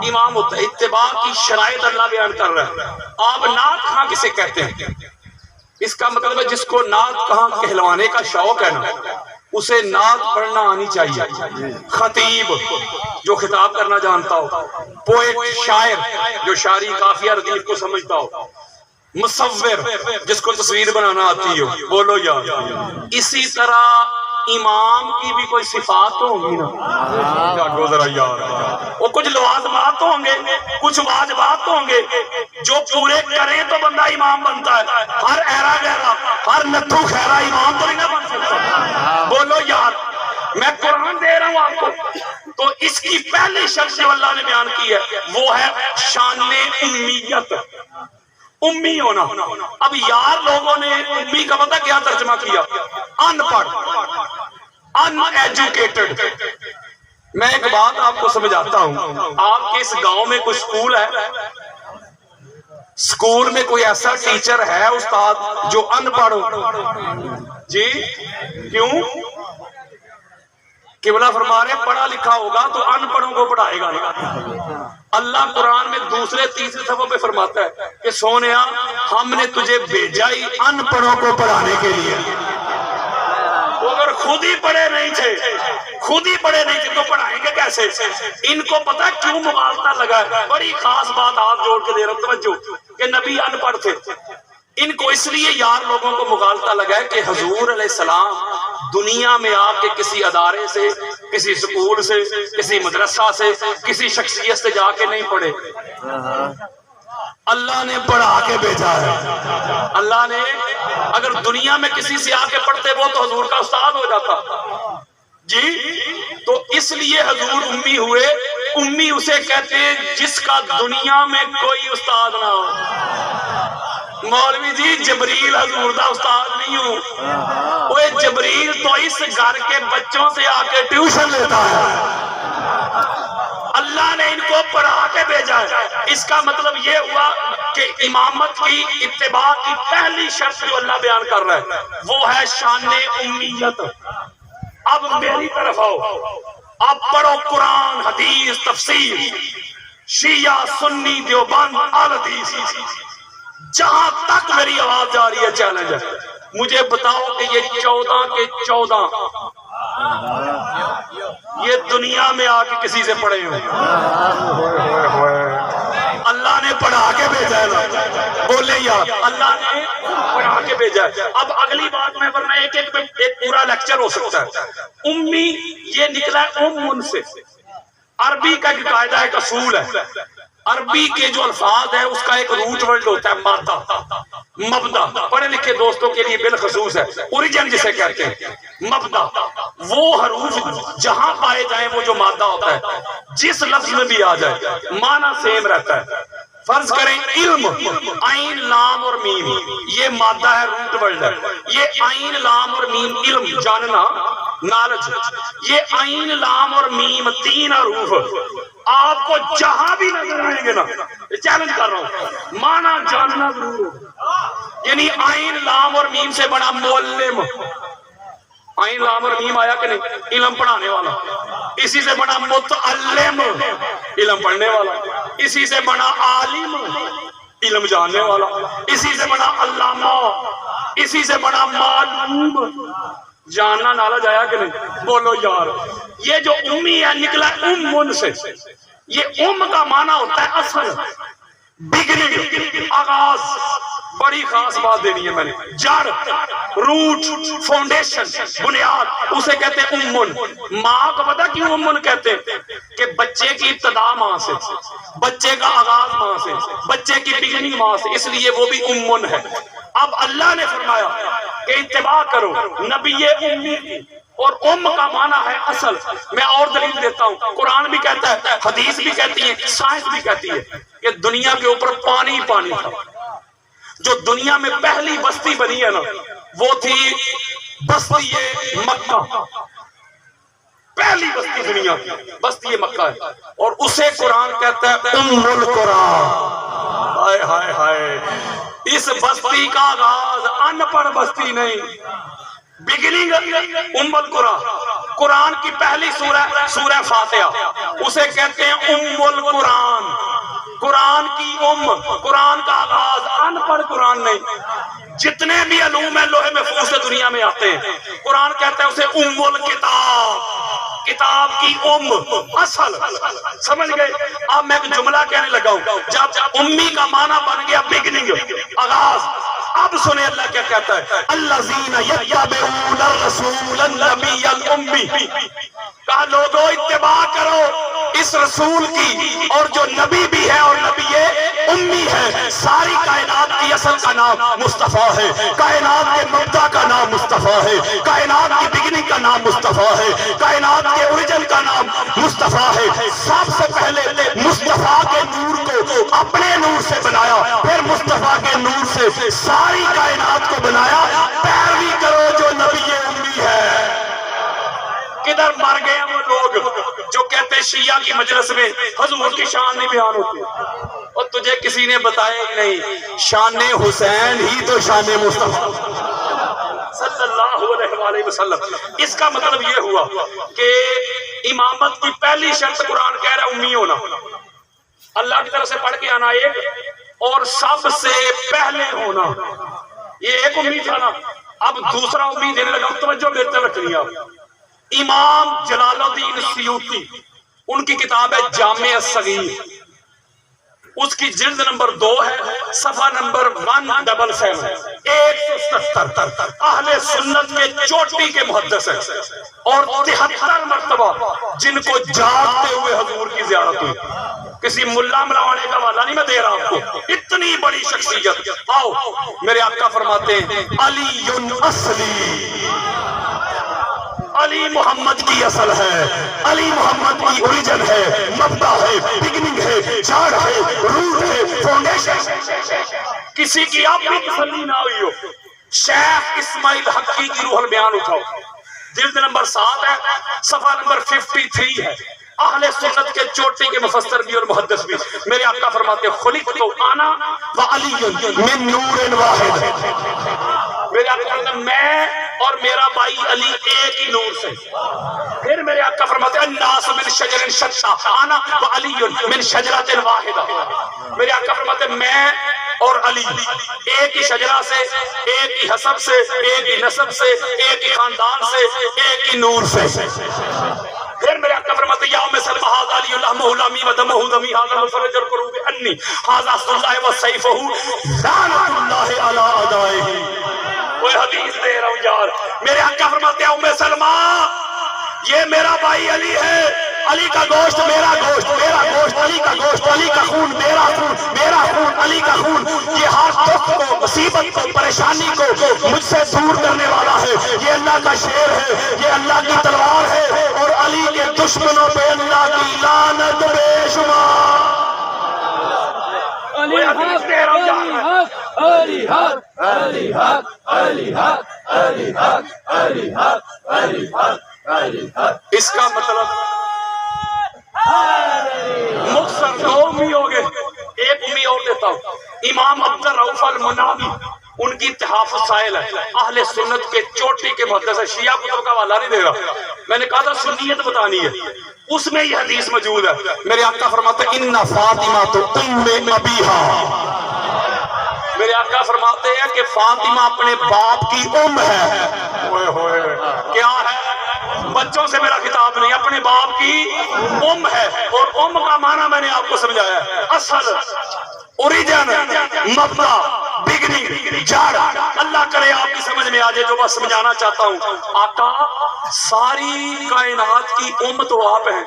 امام ہوتا ہے. اتباع کی شرائط اللہ بیان کر رہا ہے. آپ نعت خواں کسے کہتے ہیں؟ اس کا مطلب ہے جس کو نعت خواں کہلوانے کا شوق ہے نا، اسے نعت پڑھنا آنی چاہیے. خطیب جو خطاب کرنا جانتا ہو، پوئٹ شاعر جو شاعری قافیہ ردیف کو سمجھتا ہو، مصور جس کو تصویر بنانا آتی ہو، بولو یار. اسی طرح امام کی بھی کوئی صفات تو ہوں گی نا، گزرا یار، وہ کچھ لوازمات ہوں گے، کچھ واجبات ہوں گے جو پورے کریں تو بندہ امام بنتا ہے. ہر ایرا گہرا، ہر نتھو خیرا امام تو نہیں نہ بن سکتا. بولو یار، میں قرآن دے رہا ہوں آپ کو. تو اس کی پہلی شرط جو اللہ نے بیان کی ہے وہ ہے شان امیت، امی ہونا. اب یار لوگوں نے امی کا پتہ کیا ترجمہ کیا؟ ان پڑھ، ان ایجوکیٹڈ. میں ایک بات آپ کو سمجھاتا ہوں. آپ کے اس گاؤں میں کوئی سکول ہے؟ اسکول میں کوئی ایسا ٹیچر ہے استاد جو ان پڑھ جی؟ کیوں؟ قبلہ فرما رہے پڑھا لکھا ہوگا تو ان پڑھوں کو پڑھائے گا نا۔ اللہ قرآن میں دوسرے تیسرے صفحے پہ فرماتا ہے کہ سونیا ہم نے تجھے بھیجا ہی ان پڑھوں کو پڑھانے کے لیے۔ وہ اگر خود ہی پڑھے نہیں تھے تو پڑھائیں گے کیسے؟ ان کو پتا کیوں مغالطہ لگا ہے؟ بڑی خاص بات ہاتھ جوڑ کے دے رہا ہوں توجہ کہ نبی ان پڑھ تھے۔ ان کو اس لیے یار لوگوں کو مغالطہ لگا ہے کہ حضور علیہ السلام دنیا میں آپ کے کسی ادارے سے، کسی سکول سے، کسی مدرسہ سے، کسی شخصیت سے جا کے نہیں پڑھے، اللہ نے پڑھا کے بھیجا ہے۔ اللہ نے اگر دنیا میں کسی سے آ کے پڑھتے وہ تو حضور کا استاد ہو جاتا جی۔ تو اس لیے حضور امی ہوئے۔ امی اسے کہتے ہیں جس کا دنیا میں کوئی استاد نہ ہو۔ مولوی جی جبریل حضور دا استاد نہیں ہوں، وہ جبریل تو اس گھر کے بچوں سے آ کے ٹیوشن لیتا ہے۔ اللہ نے ان کو پڑھا کے بھیجا ہے۔ اس کا مطلب یہ ہوا کہ امامت کی اتباع کی پہلی شرط جو اللہ بیان کر رہا ہے وہ ہے شان امیت۔ اب میری طرف آؤ، اب پڑھو قرآن، حدیث، تفسیر، شیعہ، سنی، دیوبند، اہل حدیث، جہاں تک میری آواز جا رہی ہے چیلنج ہے، مجھے بتاؤ کہ یہ 14 کے 14 یہ دنیا میں آ کے کسی سے پڑھے ہوں؟ اللہ نے پڑھا کے بھیجا ہے، بولے یار اللہ نے پڑھا کے بھیجا ہے۔ اب اگلی بات میں ورنہ ایک پورا لیکچر ہو سکتا ہے۔ امی یہ نکلا ہے ام سے۔ عربی کا ایک قاعدہ ہے، ایک اصول ہے، عربی کے جو الفاظ ہیں اس کا ایک روٹ ورڈ ہوتا ہے مادہ، مبدا۔ پڑھے لکھے دوستوں کے لیے بالخصوص ہے اوریجن جسے کہتے ہیں مبدا۔ وہ حروف جہاں پائے جائیں وہ جو مادہ ہوتا ہے جس لفظ میں بھی آ جائے معنی سیم رہتا ہے۔ فرض کریں علم، عین لام اور میم، یہ مادہ ہے، روٹ ورڈ ہے۔ یہ عین لام اور میم علم جاننا، نالج، یہ عین لام اور میم 3 حروف آپ کو جہاں بھی نظر آئیں گے نا، چیلنج کر رہا ہوں، معنی جاننا ضرور ہو۔ یعنی عین لام اور میم سے بڑا معلم، عین لام اور میم آیا کہ نہیں؟ علم پڑھانے والا۔ اسی سے بڑا متعلم، علم پڑھنے والا۔ اسی سے بڑا عالم، علم جاننے والا۔ اسی سے بڑا علامہ، اسی سے بڑا معلوم، جاننا نالج آیا کہ نہیں؟ بولو یار۔ یہ جو امی ہے نکلا ام سے۔ یہ ام کا معنی ہوتا ہے اصل، بگننگ، آغاز۔ بڑی خاص بات دینی ہے میں نے، جڑ، روٹ، فاؤنڈیشن، بنیاد، اسے کہتے ہیں امن۔ ماں کو پتا کیوں امن کہتے ہیں؟ کہ بچے کی ابتدا ماں سے، بچے کا آغاز ماں سے، بچے کی بگننگ ماں سے، اس لیے وہ بھی امن ہے۔ اب اللہ نے فرمایا کہ اتباع کرو نبی امی کی، اور ام کا معنی ہے اصل۔ میں اور دلیل دیتا ہوں، قرآن بھی کہتا ہے، حدیث بھی کہتی ہے، سائنس بھی کہتی ہے کہ دنیا کے اوپر پانی پانی تھا۔ جو دنیا میں پہلی بستی بنی ہے نا وہ تھی بستی مکہ۔ پہلی بستی دنیا کی بستی مکہ ہے، اور اسے قرآن کہتا ہے ام القرآن۔ ہائے ہائے ہائے، اس بستی کا آغاز ان پڑھ بستی نہیں، بگننگ ام القرآن۔ قرآن کی پہلی سورہ فاتحہ، اسے کہتے ہیں ام القرآن، قرآن کی ام۔ قرآن کا آغاز ان پڑھ قرآن نہیں۔ جتنے بھی علوم ہیں لوہے محفوظ سے دنیا میں آتے ہیں، قرآن کہتا ہے اسے ام الکتاب، کتاب کی ام، اصل۔ سمجھ گئے؟ اب میں ایک جملہ کہنے لگا ہوں، جب امی کا معنی بن گیا بگننگ، آغاز، اب سنیں اللہ کیا کہتا ہے، الذین یتبعون الرسول النبی الامی۔ کہا لوگوں اتباع کرو اس رسول کی، اور جو نبی بھی ہے اور نبی امی ہے۔ ساری کائنات کی اصل کا نام مصطفیٰ ہے، کائنات کے مبدا کا نام مصطفیٰ ہے، کائنات کی بگننگ کا نام مصطفیٰ ہے، کائنات کے اوریجن کا نام مصطفیٰ ہے۔ سب سے پہلے مصطفیٰ کے نور کو اپنے نور سے بنایا، پھر مصطفیٰ کے نور سے ساری کائنات کو بنایا۔ پیروی کرو جو نبی امی ہے۔ کدھر مر گئے وہ لوگ جو کہتے ہیں شیعہ کی مجلس میں حضور کی شان نہیں بیان ہوتی؟ اور تجھے کسی نے بتایا ہی نہیں، شان حسین ہی تو شان مصطفیٰ صلی اللہ علیہ وسلم۔ اس کا مطلب یہ ہوا کہ امامت کی پہلی شرط قرآن کہہ رہا ہے امی ہونا، اللہ کی طرف سے پڑھ کے آنا ایک، اور سب سے پہلے ہونا، یہ ایک امید تھا نا۔ اب دوسرا امید دینے لگا، توجہ میرے طرف رکھنی ہے۔ امام جلال الدین سیوطی، ان کی کتاب ہے جامع الصغیر، اس کی جلد نمبر 2 ہے، صفحہ نمبر 177، 177۔ اہل سنت کے چوٹی کے محدث ہیں، اور 73 مرتبہ جن کو جاگتے ہوئے حضور کی زیارت ہوئی۔ کسی ملا ملاوانے کا حوالہ نہیں میں دے رہا آپ کو، اتنی بڑی شخصیت۔ آؤ میرے آقا فرماتے ہیں علی اصلی، علی محمد کی اصل ہے، علی محمد کی اوریجن ہے، مبدا ہے، بگننگ ہے، جڑ ہے، روٹ ہے، فاؤنڈیشن۔ کسی کی آپ بھی تسلی نہ ہوئی ہو، شیخ اسماعیل حقی کی روح البیان اٹھاؤ، جلد نمبر 7 ہے، صفحہ نمبر 53 ہے۔ اہل سنت کے چوٹی کے مفسر بھی اور محدث بھی، میرے آقا فرماتے ہیں خلقت انا وعلی من نور واحد، میرے آقا فرماتے ہیں میں اور میرا بھائی علی ایک ہی نور سے۔ پھر میرے آقا فرماتے ہیں الناس من شجر شتى انا وعلی من شجرۃ واحدہ، میرے آقا فرماتے ہیں میں اور علی ایک ہی شجرہ سے، ایک ہی حسب سے، ایک ہی نسب سے، ایک ہی خاندان سے، ایک ہی نور سے۔ پھر میرے آقا فرماتے ہیں یا ام سلمہ ھذا علی لحمہ لحمی ودمہ دمی ھذا مفرج القروب انی ھذا عبد اللہ وسیفہ لعنۃ اللہ علی اعدائہ۔ وہ حدیث دے رہا ہوں یار، میرے آقا فرماتے ہیں ام سلمہ یہ میرا بھائی علی ہے، علی کا گوشت میرا گوشت، میرا گوشت علی کا گوشت، علی کا خون میرا خون، میرا خون علی کا خون، یہ ہر دکھ کو، مصیبت کو، پریشانی کو مجھ سے دور کرنے والا ہے، یہ اللہ کا شیر ہے، یہ اللہ کی تلوار ہے، اور علی کے دشمنوں پہ اللہ کی لعنت بے شمار۔ علی حق، علی حق، علی حق، علی حق، علی حق، علی حق، علی حق، علی حق۔ اس کا مطلب مختصر 2 امی ہو گئے، ایک امی اور دیتا ہوں۔ امام عبد الرؤف المناوی، ان کی تحافظ سائل ہے، اہل سنت کے چوٹی کے محدث ہے، شیعہ کتب کا حوالہ نہیں دے رہا، میں نے کہا تھا سنیت بتانی ہے، اس میں یہ حدیث موجود ہے۔ میرے آقا فرماتے ہیں ان فاطمہ تو ام ابیہا، میرے آقا فرماتے ہیں کہ فاطمہ اپنے باپ کی ام ہے۔ کیا ہے؟ بچوں سے میرا خطاب نہیں، اپنے باپ کی ام ہے، اور ام کا معنی میں نے آپ کو سمجھایا ہے، اصل، اوریجن، مبدا، بگننگ، جڑ۔ اللہ کرے آپ کی سمجھ میں آ جائے جو بس سمجھانا چاہتا ہوں۔ آقا ساری کائنات کی ام تو آپ ہیں،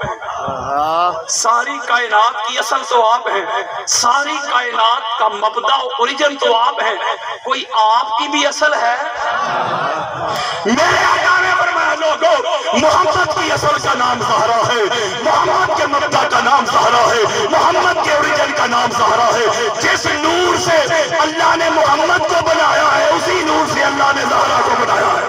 ساری کائنات کی اصل تو آپ ہیں، ساری کائنات کا مبدا اوریجن تو آپ ہیں، کوئی آپ کی بھی اصل ہے؟ میرے آقا نے فرمایا لوگوں محمد کی اصل کا نام زہرا ہے، محمد کے مبدا کا نام زہرا ہے، محمد کے اوریجن کا نام زہرا ہے۔ جس نور سے اللہ نے محمد کو بنایا ہے اسی نور سے اللہ نے زہرا کو بنایا ہے۔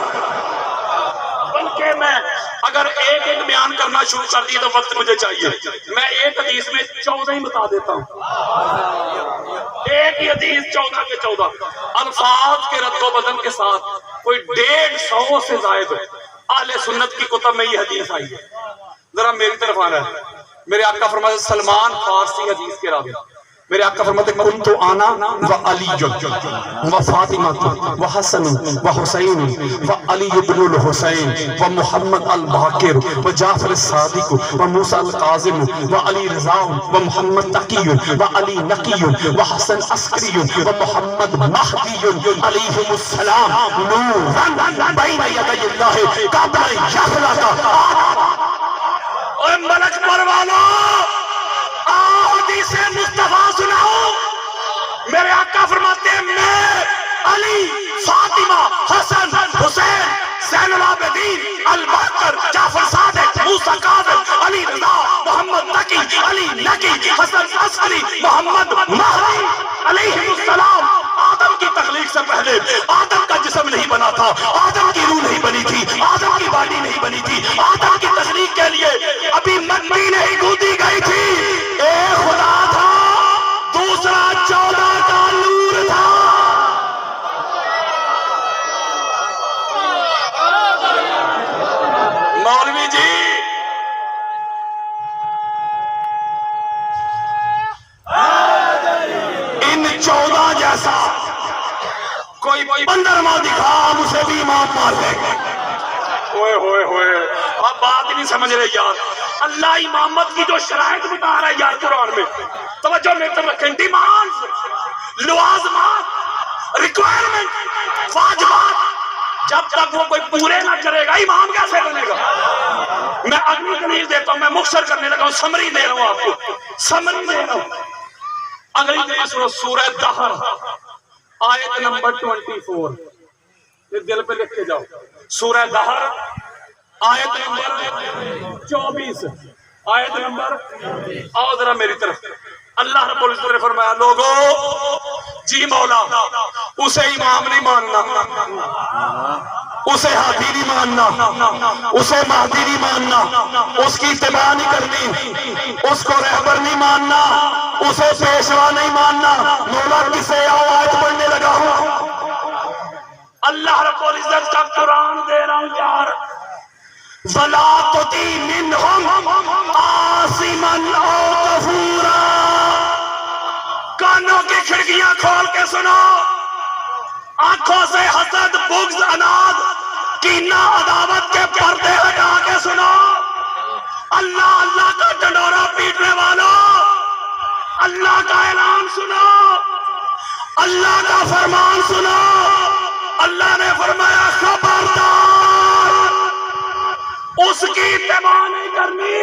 بلکہ میں اگر ایک ایک بیان کرنا شروع کر دی تو وقت مجھے چاہیے، میں ایک حدیث میں 14 ہی بتا دیتا ہوں، ایک ہی حدیث 14 کے 14 الفاظ کے رد و بدل کے ساتھ، کوئی 150 سے زائد ہے۔ اہل سنت کی کتب میں یہ حدیث آئی ہے، ذرا میری طرف آنا ہے۔ میرے آقا فرماتے سلمان فارسی حدیث کے راوی، میرے آقا فرماتے کنت انا وعلی وفاطمہ وحسن وحسین وعلی بن الحسین ومحمد الباقر وجعفر الصادق وموسى القاظم وعلی رضا ومحمد تقی وعلی نقی وحسن عسکری ومحمد مہدی علیہم السلام نورا بین یدی اللہ قبل یخلق۔ اے ملک پروانو حدیث مصطفیٰ سناؤ، میرے آقا فرماتے ہیں میں علی، فاطمہ، حسن، حسین، زین العابدین، الباقر، جعفر صادق، موسیٰ کاظم، علی رضا، محمد تقی، علی نقی، حسن عسکری، محمد مہدی علیہ السلام۔ آدم کی تخلیق سے پہلے آدم کا جسم نہیں بنا تھا، آدم کی روح نہیں بنی تھی، آدم کی باڈی نہیں بنی تھی، آدم کی تخلیق کے لیے ابھی مٹی نہیں گوندی گئی تھی، ایک خدا تھا، 15واں دکھا ہم اسے بھی امام مان لیں گے۔ ہوئے ہوئے ہوئے، آپ بات نہیں سمجھ رہے یار۔ اللہ امامت کی جو شرائط بتا رہا ہے یار قرآن میں، توجہ میرے طرف رکھیں، ڈیمانڈ، لوازمات، ریکوائرمنٹ، واجبات، جب تک وہ کوئی پورے نہ کرے گا امام کیسے بنے گا؟ میں اگلی دلیل دیتا ہوں، میں مختصر کرنے لگا ہوں، سمری دے رہا ہوں آپ کو، سمری دے رہا ہوں۔ اگلی دلیل سنو، سورہ دہر آیت نمبر 24، یہ دل پہ لکھ کے جاؤ، سورہ دہر آیت نمبر 24، آیت نمبر، آؤ ذرا میری طرف۔ اللہ رب العزت نے فرمایا لوگو جی مولا اسے امام نہیں ماننا، اسے ہادی نہیں ماننا، اسے مہدی نہیں ماننا، اس کی اتباع نہیں کرنی، اس کو رہبر نہیں ماننا، اسے پیشوا نہیں ماننا۔ مولا کسے آؤ آیت پڑھنے لگا ہوں، اللہ رب العزت کا قرآن دے رہا ہوں یار۔ وَلَا تُطِعْ مِنْهُمْ عَاصِمًا أَوْ كَفُورًا۔ کانوں کی کھڑکیاں کھول کے سنو، آنکھوں سے حسد، بغض، اناد، کینہ، عداوت کے پردے ہٹا کے سنو۔ اللہ اللہ کا ڈنڈورا پیٹنے والوں، اللہ کا اعلان سنو، اللہ کا فرمان سنو۔ اللہ نے فرمایا خبردار، اس کی اتباع نہیں کرنی،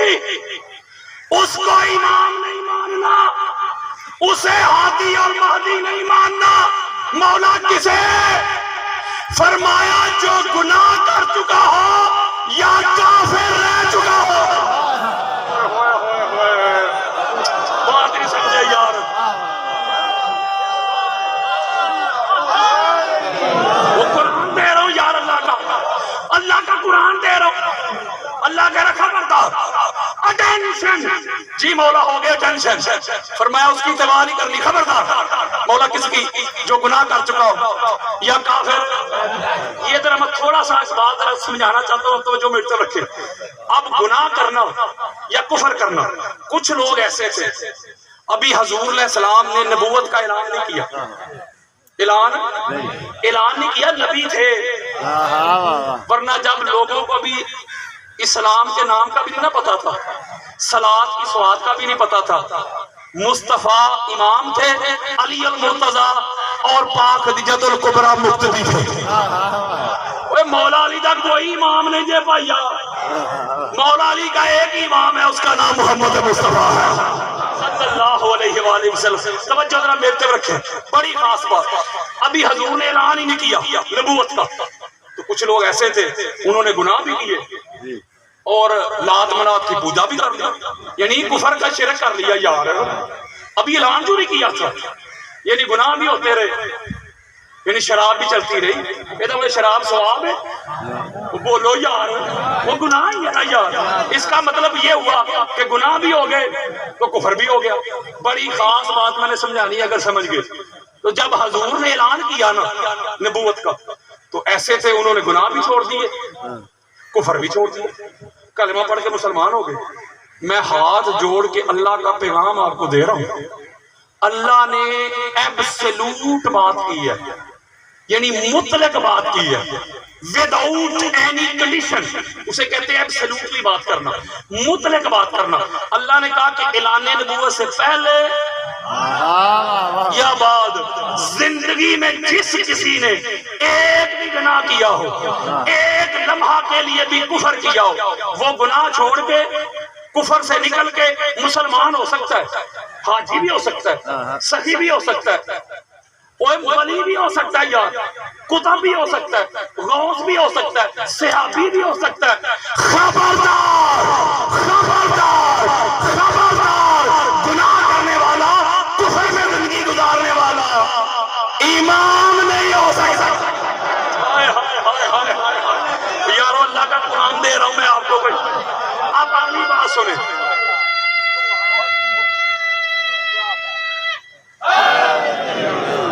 اس کو امام نہیں ماننا، اسے ہادی اور مہدی نہیں ماننا۔ مولا کسے؟ فرمایا جو گناہ کر چکا ہو یا کافر رہ چکا ہو۔ بات نہیں سمجھے یار، وہ قرآن دے رہا ہوں یار، اللہ کا قرآن دے رہا ہوں۔ اللہ کہہ رہا خبردار، اٹینشن، جی مولا ہو گیا ٹینشن، فرمایا اس کی اتباع نہیں کرنی، خبردار۔ مولا کس کی؟ جو گناہ کر چکا ہو یا کافر۔ یہ ذرا میں تھوڑا سا اس بات ذرا سمجھانا چاہتا ہوں، تو جو میرے طرف رکھے۔ اب گناہ کرنا یا کفر کرنا، کچھ لوگ ایسے تھے، ابھی حضور علیہ السلام نے نبوت کا اعلان نہیں کیا، اعلان نہیں کیا، نبی تھے، ورنہ جب لوگوں کو بھی اسلام کے نام کا بھی نہیں پتا تھا، صلاۃ کی سواد کا بھی نہیں پتا تھا، مصطفیٰ امام تھے، علی المرتضیٰ اور پاک خدیجہ الکبریٰ مقتدی تھے۔ مولا علی کا کوئی امام نہیں جے پایا، مولا علی کا ایک ہی امام ہے، اس کا نام محمد مصطفیٰ ہے صلی اللہ علیہ وآلہ وسلم۔ توجہ ذرا میرے طرف رکھیں، بڑی خاص بات، ابھی حضور نے اعلان ہی نہیں کیا نبوت کا، تو کچھ لوگ ایسے تھے انہوں نے گناہ بھی کیے اور لات منات کی پوجا بھی کر لیا، یعنی کفر کا شرک کر لیا یار، ابھی اعلان جو نہیں کیا تھا، یعنی گناہ بھی ہوتے رہے، یعنی شراب بھی چلتی رہی۔ کہتا مجھے شراب ثواب ہے، بولو یار وہ گناہ ہی ہے نا یار۔ اس کا مطلب یہ ہوا کہ گناہ بھی ہو گئے تو کفر بھی ہو گیا۔ بڑی خاص بات میں نے سمجھانی ہے، اگر سمجھ گئے تو جب حضور نے اعلان کیا نا نبوت کا، تو ایسے تھے انہوں نے گناہ بھی چھوڑ دیے، کفر بھی چھوڑ دیے، کلمہ پڑھ کے مسلمان ہو گئے۔ میں ہاتھ جوڑ کے اللہ کا پیغام آپ کو دے رہا ہوں، اللہ نے ایبسلوٹ بات کی ہے، یعنی مطلق بات کی ہے، وداؤٹ اینی کنڈیشن، اسے کہتے ہیں ایبسلوٹلی بات کرنا، مطلق بات کرنا۔ اللہ نے کہا کہ اعلان نبوت سے پہلے یا بعد زندگی میں جس کسی نے ایک بھی گناہ کیا ہو، ایک لمحہ کے لیے بھی کفر کیا ہو، وہ گناہ چھوڑ کے کفر سے نکل کے مسلمان ہو سکتا ہے، حاجی بھی ہو سکتا ہے، صحیح بھی ہو سکتا ہے، ولی بھی ہو سکتا ہے یار، قطب بھی ہو سکتا ہے، غوث بھی ہو سکتا ہے، صحابی بھی ہو سکتا ہے۔ خبردار خبردار خبردار، گناہ کرنے والا، کفر میں زندگی گزارنے والا امام نہیں ہو سکتا۔ یارو اللہ کا قرآن دے رہا ہوں میں آپ کو، آپ اگلی بات سنیں۔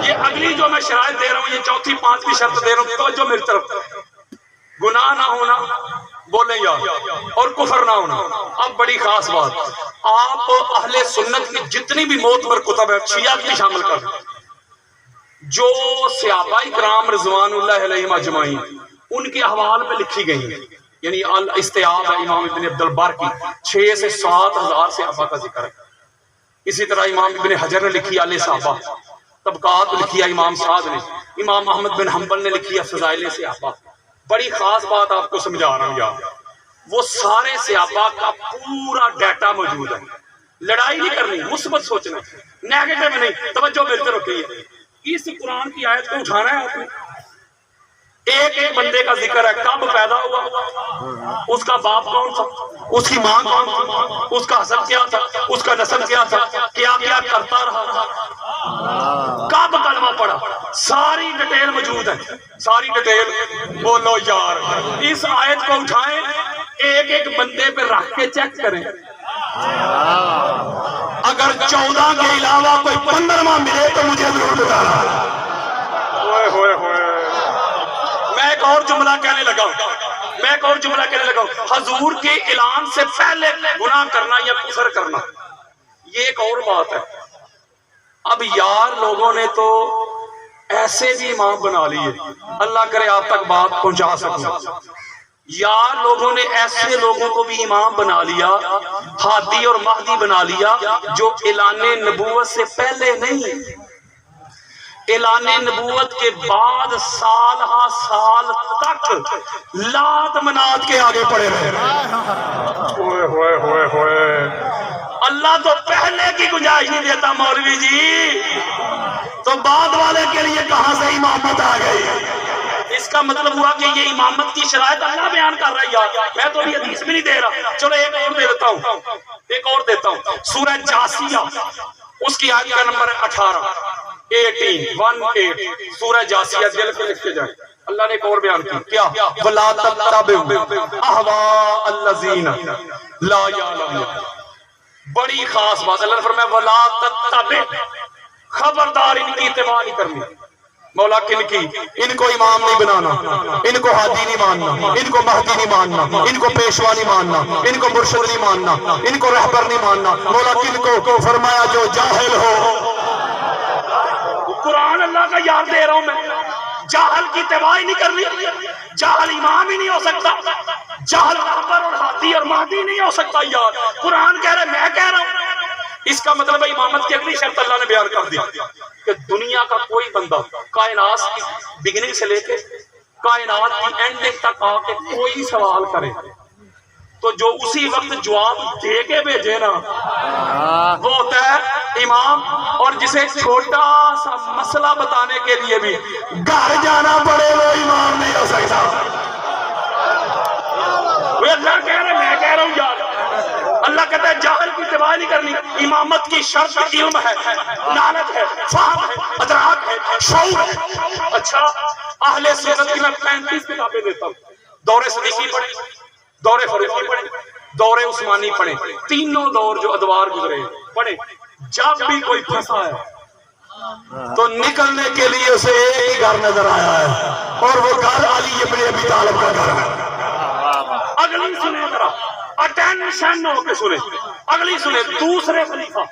یہ اگلی جو میں شرائط دے رہا ہوں، یہ چوتھی پانچویں شرط دے رہا ہوں، توجہ میری طرف، گناہ نہ ہونا، بولیں یار، اور کفر نہ ہونا۔ اب بڑی خاص بات، آپ اہل سنت کی جتنی بھی معتبر کتب ہے، شیعہ بھی شامل کر دیں، جو صحابہ کرام رضوان اللہ علیہم اجمعین ان کے احوال پہ لکھی گئی ہیں، یعنی الاستیاب ہے امام ابن عبد البر کی، 6 سے 7 ہزار صحابہ کا ذکر ہے. اسی طرح امام ابن حجر نے لکھی ہے صحابہ، طبقات لکھی ہے امام سعد نے، امام احمد بن حنبل نے لکھی ہے فضائل صحابہ. بڑی خاص بات آپ کو سمجھا رہا ہوں یار، وہ سارے صحابہ کا پورا ڈیٹا موجود ہے. لڑائی نہیں کرنی، مثبت سوچنا، نیگیٹو میں نہیں. توجہ ملتے رکھیے، اس قرآن کی آیت کو اٹھانا ہے آپ نے. ایک ایک بندے کا ذکر ہے، کب پیدا ہوا، اس کا باپ کون تھا، اس کی ماں کون تھی، اس کا حسب کیا تھا، اس کا نسب کیا تھا، کیا کیا کرتا رہا، کب کلمہ پڑھا، ساری ڈیٹیل موجود ہے. ساری ڈیٹیل بولو یار. اس آیت کو اٹھائیں، ایک ایک بندے پہ رکھ کے چیک کریں. اگر 14 کے علاوہ کوئی 15واں ملے تو مجھے ضرور بتانا. میں ایک اور جملہ کہنے لگا ہوں، حضور کے اعلان سے پہلے گناہ کرنا یا کفر کرنا یہ ایک اور بات ہے. اب یار لوگوں نے تو ایسے بھی امام بنا لیے، اللہ کرے آپ تک بات پہنچا سکوں. یار لوگوں نے ایسے لوگوں کو بھی امام بنا لیا، ہادی اور مہدی بنا لیا، جو اعلان نبوت سے پہلے نہیں، اعلان نبوت کے بعد سال ہا سال تک لات منات کے آگے پڑے رہے. اللہ تو پہلے کی گنجائش نہیں دیتا مولوی جی، تو بعد والے کے لیے کہاں سے امامت آ گئی. اس کا مطلب ہوا کہ یہ امامت کی شرائط اللہ بیان کر رہا ہے یار، میں تو یہ حدیث بھی نہیں دے رہا. چلو ایک اور دیتا ہوں، سورہ جاسیہ اس کی آیت کا نمبر 18 سورہ جاسیہ، دل پہ لکھ کے جائیں. اللہ نے ایک اور بیان کیا، وَلَا تَتَّبِعُوا أَهْوَاءَ الَّذِينَ لَا يَعْلَمُونَ. بڑی خاص بات، اللہ نے فرمایا وَلَا تَتَّبِعُوا، خبردار ان کی اتباع نہیں کرنی. مولا کن کی؟ ان کو امام نہیں بنانا، ان کو ہادی نہیں ماننا، ان کو مہدی نہیں ماننا، ان کو پیشوا نہیں ماننا، ان کو مرشد نہیں ماننا، ان کو رہبر نہیں ماننا. مولا کن کو؟ فرمایا جو جاہل ہو. قرآن اللہ کا یاد دے رہا ہوں میں، جاہل کی اتباع نہیں کرنی. جاہل امام ہی نہیں ہو سکتا، جاہل رہبر اور ہادی اور مہدی نہیں ہو سکتا. یار قرآن کہہ رہا ہے، میں کہہ رہا ہوں. اس کا مطلب ہے امامت کی اگلی شرط اللہ نے بیان کر دیا کہ دنیا کا کوئی بندہ کائنات کی بگننگ سے لے کے کائنات کی اینڈنگ تک آ کے کوئی سوال کرے تو جو اسی وقت جواب دے کے بھیجے نا وہ ہوتا ہے امام. اور جسے چھوٹا سا مسئلہ بتانے کے لیے بھی گھر جانا پڑے وہ امام نہیں ہو سکتا. وہ اللہ کہہ رہے میں کہہ رہا ہوں یار. اللہ کہتا ہے جاہل کی اتباع نہیں کرنی. امامت کی شرط علم ہے، لعنت ہے، فہم ہے، ادراک ہے، شعور ہے. اچھا اہل سنت کی میں 35 کتابیں دیتا ہوں. دور صدیقی پڑھیں، دور فاروقی پڑھیں، دور عثمانی پڑھیں، تینوں دور جو ادوار گزرے پڑھیں. جب بھی کوئی پھنسا ہے تو نکلنے کے لیے اسے ایک ہی گھر نظر آیا ہے اور وہ گھر علی ابن ابی طالب کا گھر ہے. اگلی سنیں ذرا، اٹینشن ہو کے سنیں. اگلی سنیں، دوسرے خلیفہ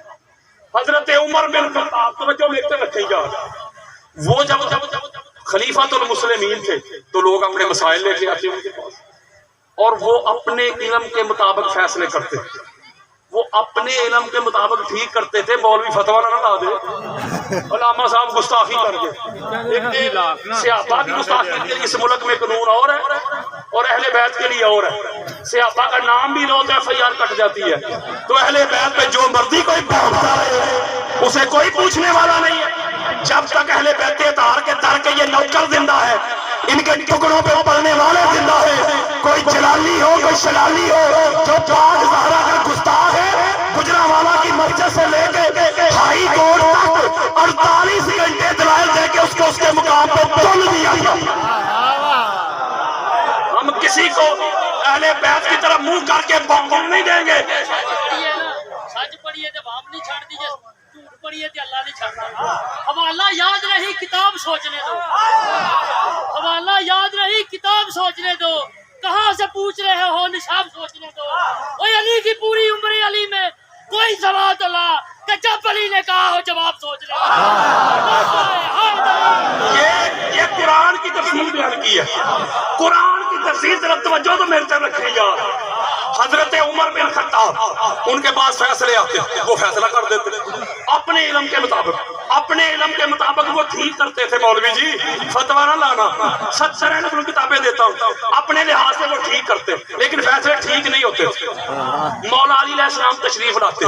حضرت عمر بن خطاب، توجہ لیتے رکھیں گا. وہ جب خلیفۃ المسلمین تھے تو لوگ اپنے مسائل لے کے آتے ان کے پاس اور وہ اپنے علم کے مطابق فیصلے کرتے. وہ اپنے علم کے مطابق ٹھیک کرتے تھے. مولوی فتویٰ نہ لا دے، علامہ صاحب گستاخی کر کے صحابہ کی گستاخی کے لیے اس ملک میں قانون اور ہے اور اہل بیت کے لیے اور ہے. صحابہ کا نام بھی لو تو FIR کٹ جاتی ہے. تو اہل بیت پہ جو مرضی کوئی بھونکتا رہے اسے کوئی پوچھنے والا نہیں ہے جب تک اہل بیت اطہار کے در کے یہ نوکر زندہ ہے، ان کے ٹکڑوں پہ پڑنے والے زندہ ہے. کوئی جلالی ہو، کوئی شلالی ہو، جو پاک زہرا کا گستاخ ہے، گجرانوالہ کی مسجد سے لے کے ہائی کورٹ تک 48 گھنٹے دلائل دے کے اس کو اس کے مقام پہ تل دیا. ہم کسی کو اہل بیت کی طرف منہ کر کے بھونکنے نہیں دیں گے. سچ پڑھیے تو باپ نہیں چھاڑ دیجیے، جھوٹ پڑھیے تو اللہ نہیں چھاڑنا. حوالہ یاد رہی، کتاب سوچنے دو. حوالہ یاد رہی، کتاب سوچنے دو. کہاں سے پوچھ رہے ہو، نصاب سوچنے دو. علی کی پوری عمر علی میں کوئی سوال تو لا کہ جب ولی نے کہا ہو جواب سوچ لے. یہ قرآن کی تفسیر بیان کی ہے. قرآن کی تفسیر طرف توجہ تو میرے طرف رکھیں یار. حضرت عمر بن خطاب ان کے پاس فیصلے آتے وہ فیصلہ کر دیتے اپنے علم کے مطابق. اپنے علم کے مطابق وہ ٹھیک کرتے تھے. مولوی جی فتویٰ نہ لانا, 70 ہے کتابیں دیتا ہوں. اپنے لحاظ سے وہ ٹھیک کرتے لیکن فیصلے ٹھیک نہیں ہوتے. مولا علی علیہ السلام تشریف لاتے,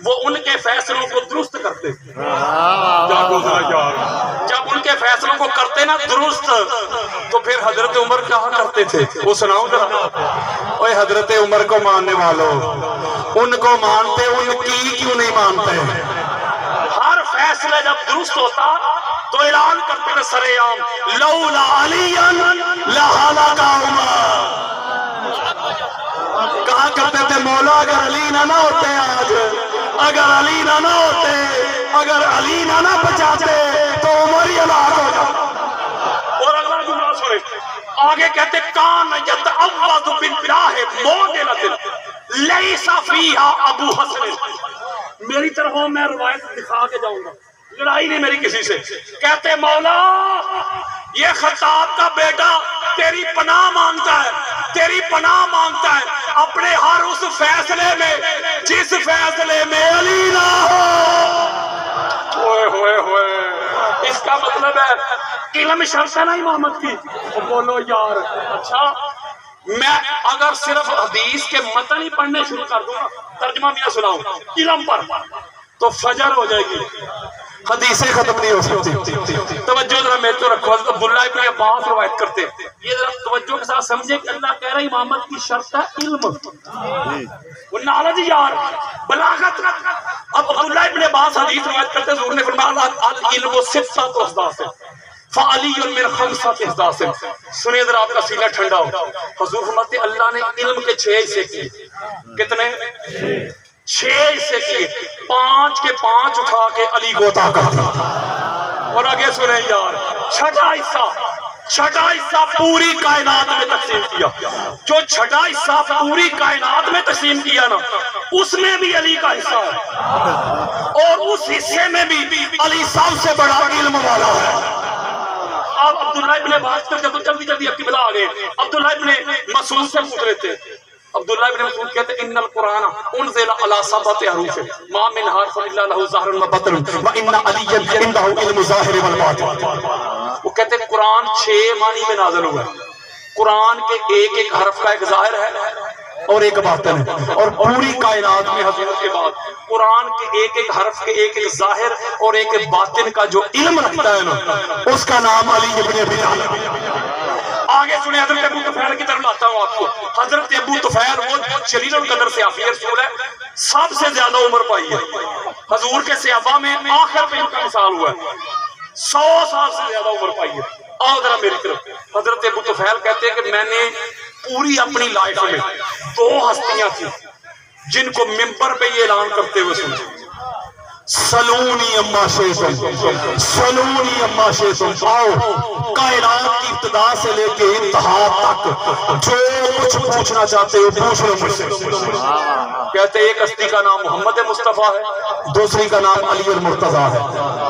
وہ ان کے فیصلوں کو درست کرتے. جب ان کے فیصلوں کو کرتے نا درست, تو پھر حضرت عمر کہا کرتے تھے, وہ سناؤں ذرا. اوے حضرت عمر کو ماننے والوں, ان کو مانتے, ان کی کیوں نہیں مانتے؟ ہر فیصلہ جب درست ہوتا تو اعلان کرتے تھے سر عام لولا علی لہلک عمر. کہا کرتے تھے مولا اگر علی نہ ہوتے آج, اگر علی نہ ہوتے, اگر علی نہ بچاتے تو عمر ہی ہلاک ہو جاتا. اور اگلا جملہ سنے آگے کہتے کان یتعوذ باللہ موجلۃ لیس فیہا ابو حسن. میری طرف ہوں میں روایت دکھا کے جاؤں گا, لڑائی نہیں میری کسی سے. کہتے مولا یہ خطاب کا بیٹا تیری پناہ مانگتا ہے, تیری پناہ مانگتا ہے اپنے ہر اس فیصلے میں جس فیصلے میں علی نہ ہو. ہوئے ہوئے ہوئے, اس کا مطلب ہے علم شرط ہے نا امامت کی. بولو یار. اچھا میں اگر صرف حدیث کے متن ہی پڑھنے شروع کر دوں نا, ترجمہ بھی نہ سناؤں علم پر, تو فجر ہو جائے گی, حدیثیں ختم نہیں ہو سکتی. توجہ ذرا میرے تو رکھو. حضرت عبداللہ ابن عباس روایت کرتے, یہ ذرا توجہ کے ساتھ سمجھے کہ اللہ کہہ رہا ہے امامت کی شرط ہے علم, وہ نالج یار, بلاغت. اب عبداللہ ابن عباس حدیث روایت کرتے, حضور نے فرمایا العلم ستۃ احداث فعلی من خمسۃ احداث. سنیے ذرا آپ کا سینہ ٹھنڈا ہو. حضور فرماتے اللہ نے علم کے 6 حصے کیے. کتنے؟ 6 حصے کیے. 5 کے 5 اٹھا کے علی کو عطا کر دیا. اور آگے سنیں یار, چھٹا حصہ پوری کائنات میں تقسیم کیا. جو چھٹا حصہ پوری کائنات میں تقسیم کیا نا, اس میں بھی علی کا حصہ ہے, اور اس حصے میں بھی علی سب سے بڑا علم والا ہے. اب عبداللہ ابن عباس پر جلدی جلدی اب قبلہ آگئے. عبداللہ ابن مسعود سے پوچھ رہے تھے. عبداللہ ابن مسعود کہتے ان القرآن انزل علی 7 حروف ما من حرف الا له ظاہر و باطن وان علی عنده علم ظاہر والباطن. وہ کہتے ہیں قرآن 6 معنی میں نازل ہوا ہے. قرآن کے ایک ایک حرف کا ایک ظاہر ہے اور ایک باطن ہے, اور پوری کائنات میں حضور کے بعد قرآن کے ایک ایک حرف کے ایک ایک ظاہر اور ایک ایک باطن کا جو علم رکھتا ہے نا, اس کا نام علی ابن ابی طالب. آگے سنیں حضرت ابو طفیل کی طرف لاتا ہوں آپ کو. حضرت ابو طفیل وہ جلیل القدر صحابی رسول ہے, سب سے زیادہ عمر پائی ہے. حضور کے صحابہ میں آخر پہ ان کا مثال ہوا ہے, 100 سال سے زیادہ عمر پائی ہے. آؤ ذرا میری طرف. حضرت ابو طفیل کہتے ہیں کہ میں نے پوری اپنی لائف میں 2 ہستیاں تھیں جن کو ممبر پہ یہ اعلان کرتے ہوئے سنا, سلونی اما شیطن, سلونی اما شیطن. آؤ کائنات کی ابتدا سے لے کے انتہا تک جو کچھ پوچھنا چاہتے ہو پوچھ لو مجھ سے. کہتے ہیں ایک ہستی کا نام محمد مصطفیٰ ہے, دوسری کا نام علی المرتضیٰ ہے.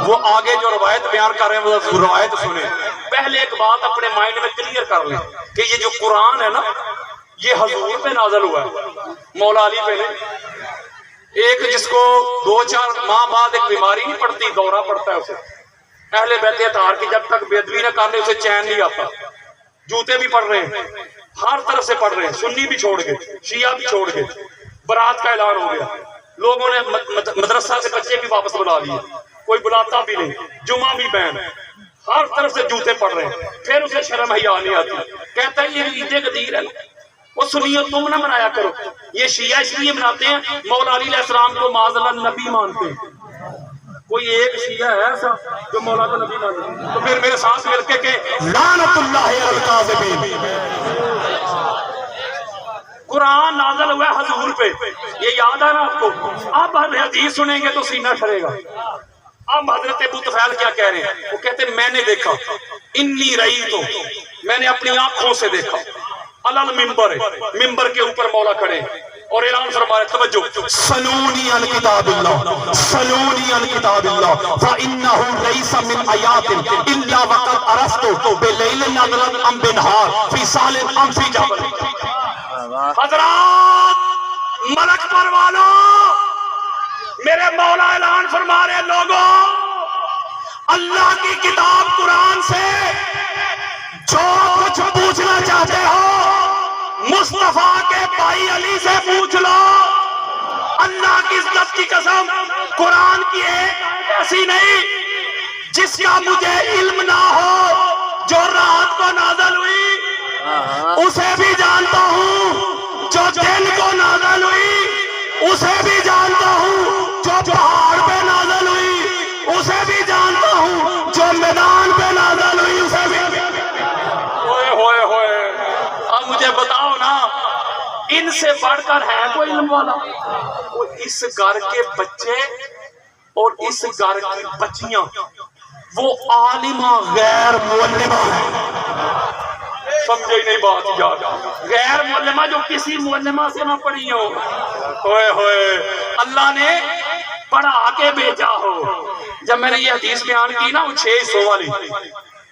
وہ آگے جو روایت بیان کر رہے ہیں وہ روایت سنیں. پہلے ایک بات اپنے مائنڈ میں کلیئر کر لیں کہ یہ جو قرآن ہے نا, یہ حضور پہ نازل ہوا ہے, مولا علی پہ نہیں. ایک جس کو 2-4 ماہ بعد ایک بیماری نہیں پڑتی, دورہ پڑتا ہے اسے. اہل بیت اطہار کی جب تک بے ادبی نہ کرنے اسے چین نہیں آتا. جوتے بھی پڑھ رہے ہیں, ہر طرف سے پڑھ رہے ہیں, سنی بھی چھوڑ گئے, شیعہ بھی چھوڑ گئے. برات کا اعلان ہو گیا, لوگوں نے مدرسہ سے بچے بھی واپس بلا لیے, کوئی بلاتا بھی نہیں, جمعہ بھی بین, ہر طرف سے جوتے پڑھ رہے ہیں. پھر اسے شرم حیا نہیں آتی. کہتا ہے یہ عید غدیر ہے, وہ سنیو تم نہ منایا کرو. یہ شیعہ اس لیے مناتے ہیں مولا علی علیہ السلام کو معاذ اللہ نبی مانتے ہیں. کوئی ایک شیعہ ہے ایسا جو مولا کو نبی مانتے ہیں؟ تو پھر میرے ساتھ مل کے کہ لعنت اللہ علی الکاذبین. قرآن نازل ہوا ہے حضور پہ, یہ یاد ہے نا آپ کو. اب حدیث سنیں گے تو سینہ ٹھرے گا. اب حضرت ابو طفیل کیا کہہ رہے ہیں, وہ کہتے ہیں میں نے دیکھا, انی رأیت, میں نے اپنی آنکھوں سے دیکھا, علل ممبر, ممبر کے اوپر مولا کھڑے اور اعلان فرما رہے توجہ سلونی عن کتاب اللہ سلونی عن کتاب اللہ فإنه ليس من آیات الا وقد عرفت بلیل نظرت ام بنہار فی سال ام فی جبل. حضرات ملک پر والوں میرے مولا اعلان فرما رہے لوگوں اللہ کی کتاب قرآن سے جو کچھ پوچھنا چاہتے ہو مصطفیٰ کے بھائی علی سے پوچھ لو. اللہ کی عزت کی قسم قرآن کی ایک ایسی نہیں جس کا مجھے علم نہ ہو. جو رات کو نازل ہوئی اسے بھی جانتا ہوں, جو دن کو نازل ہوئی اسے بھی جانتا ہوں, جو پہاڑ پہ نازل ہوئی اسے بھی جانتا ہوں, جو میدان پہ نازل ہوئی اسے بھی. ہوئے ہوئے ہوئے اب مجھے بتاؤ نا ان سے بڑھ کر ہے کوئی علم والا؟ وہ اس گھر کے بچے اور اس گھر کی بچیاں وہ عالمہ غیر معلمہ ہیں. سمجھے نہیں بات یاد؟ غیر معلمہ جو کسی معلمہ سے نہ پڑھی ہو. ہوئے ہوئے اللہ نے پڑھا کے بھیجا ہو. جب میں نے یہ حدیث بیان کی نا وہ 6 حصوں والی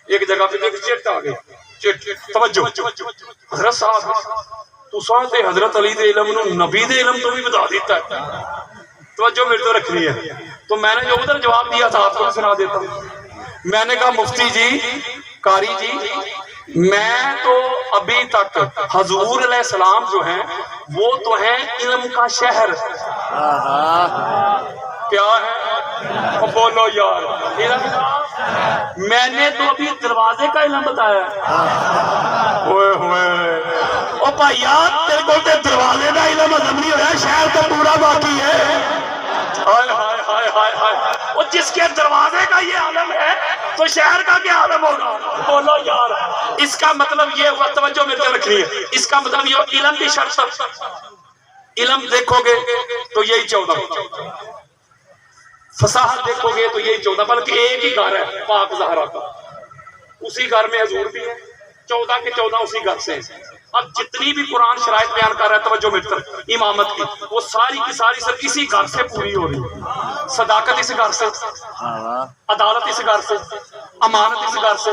ایک جگہ پہ دیکھ چٹ آ گئی. توجہ حضرت صاحب تو ساتھ حضرت علی دے علم نو نبی دے علم تو بھی بتا دیتا ہے. توجہ میرے تو رکھنی ہے. تو میں نے جو ادھر جواب دیا تھا آپ کو سنا دیتا ہوں. میں نے کہا مفتی جی قاری جی میں تو ابھی تک حضور علیہ السلام جو ہیں وہ تو ہیں علم کا شہر. کیا ہے بولو یار علم کا. میں نے تو ابھی دروازے کا علم بتایا. ہوئے ہوئے او بھائیا تیرے کو تے دروازے کا علم ہضم نہیں ہوا, شہر تو پورا باقی ہے. ہائے ہائے ہائے ہائے ہائے اور جس کے دروازے کا یہ عالم ہے تو شہر کا کیا عالم ہوگا؟ بولو یار. اس کا مطلب یہ ہوا, توجہ میرے کو رکھنی ہے, اس کا مطلب یہ علم کی شرط. علم دیکھو گے تو یہی 14, فصاحت دیکھو گے تو یہی 14, بلکہ ایک ہی گھر ہے پاک زہرا کا, اسی گھر میں حضور بھی ہے, 14 کے 14 اسی گھر سے ہیں. اب جتنی بھی قرآن شرائط بیان کر رہا ہے توجہ میری طرف امامت کی وہ ساری کی ساری سر اسی گھر سے پوری ہو رہی ہے. صداقت اس گھر سے, عدالت اس گھر سے, امانت اس گھر سے,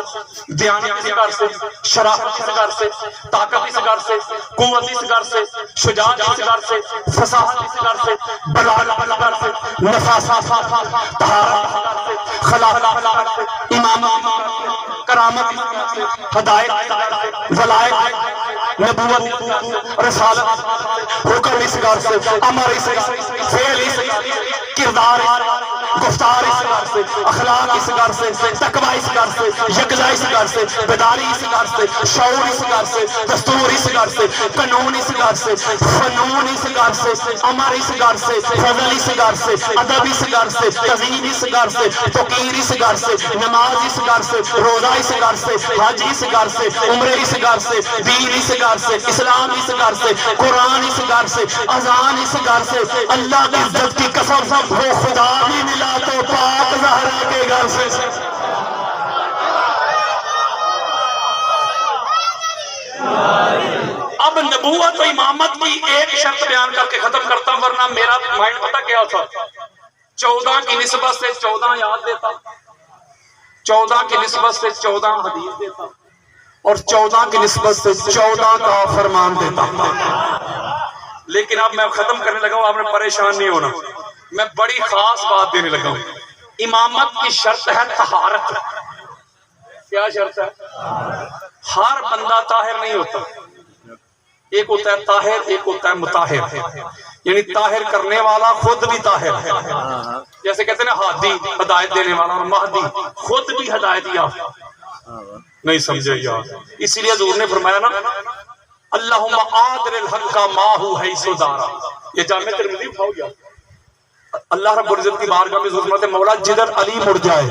دیانت اس گھر سے, شرافت اس گھر سے, طاقت اس گھر سے, قوت اس گھر سے, شجاعت اس گھر سے, فصاحت اس گھر سے, بلاغت اس گھر سے, نفاست, طہارت اس گھر سے, خلافت, امامت, کرامت اس گھر سے, ہدایت, ولایت, نبوت, رسالت, حکم اس گھر سے, امر اس گھر سے, فعل اس گھر سے, کردار اس گھر سے, گفتار اس گھر سے, اخلاق اس گھر سے, تقوی اس گھر سے, یکجا اس گھر سے, بیداری اس گھر سے, شعور اس گھر سے, دستور اس گھر سے, قانون اس گھر سے, فنون اس گھر سے, امر اس گھر سے, فضل اس گھر سے, ادب اس گھر سے, تہذیب اس گھر سے, توقیر اس گھر سے, نماز اس گھر سے, روزہ اس گھر سے, حج اس گھر سے, عمرے اس گھر سے, دین اس گھر سے, اسلام اس گھر سے, قرآن اس گھر سے, اذان اس گھر سے. اللہ کی عزت کی قسم وہ خدا بھی ملا تو پاک زہرا کے گھر سے. اب نبوت و امامت کی ایک شرط بیان کر کے ختم کرتا ہوں, ورنہ میرا مائنڈ پتہ کیا تھا, 14 کی نسبت سے 14 یاد دیتا, 14 کی نسبت سے 14 حدیث دیتا, اور 14 کی نسبت سے 14 کا فرمان دیتا. لیکن اب میں ختم کرنے لگا ہوں, آپ نے پریشان نہیں ہونا, میں بڑی خاص بات دینے لگا ہوں. امامت کی شرط ہے طہارت. کیا شرط ہے؟ ہر بندہ طاہر نہیں ہوتا, ایک ہوتا ہے طاہر, ایک ہوتا ہے مطہر. یعنی طاہر کرنے والا خود بھی طاہر ہے, جیسے کہتے ہیں نا ہادی ہدایت دینے والا, اور مہدی خود بھی ہدایت یافتہ. نہیں سمجھے یار, اسی لیے حضور نے فرمایا نا اللہم آدر الحق ما ہو حیث دارا. یہ جامع ترمذی اٹھاؤ گیا. اللہ رب العزت کی بارگاہ میں حضور فرماتے مولا جدھر علی مڑ جائے,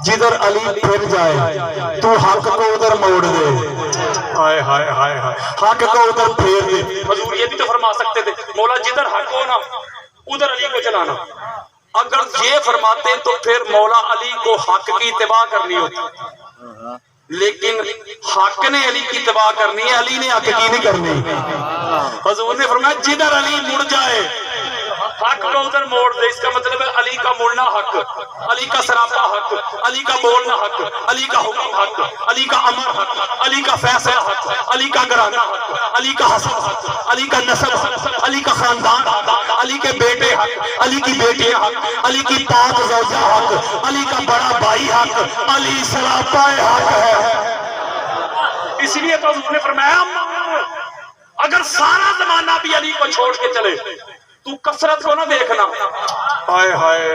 جدھر علی پھر جائے تو حق کو ادھر موڑ دے. ہائے ہائے ہائے ہائے, حق کو ادھر پھیر دے. حضور یہ بھی تو فرما سکتے تھے مولا جدھر حق ہو نا ادھر علی کو چلانا. اگر یہ فرماتے تو پھر مولا علی کو حق کی اتباع کرنی ہوتی, لیکن حق نے علی کی اتباع کرنی ہے، علی نے حق کی نہیں کرنی۔ حضور نے فرمایا جدھر علی مڑ جائے حق کو ادھر موڑ دے، اس کا مطلب ہے علی کا مڑنا حق، علی کا سراپا حق، علی کا بولنا حق، علی کا حکم حق، علی کا امر حق، علی کا فیصلہ حق، علی کا گھرانہ حق، علی کا حسب حق، علی کا نسب حق، علی کا خاندان حق، علی کے بیٹے حق، علی کی بیٹیاں حق، علی کی پاک زوجہ حق، علی کا بڑا بھائی حق، علی سراپا حق ہے۔ اس لیے تو حضور نے فرمایا اگر سارا زمانہ بھی علی کو چھوڑ کے چلے تو کثرت کو نہ دیکھنا، ہائے ہائے،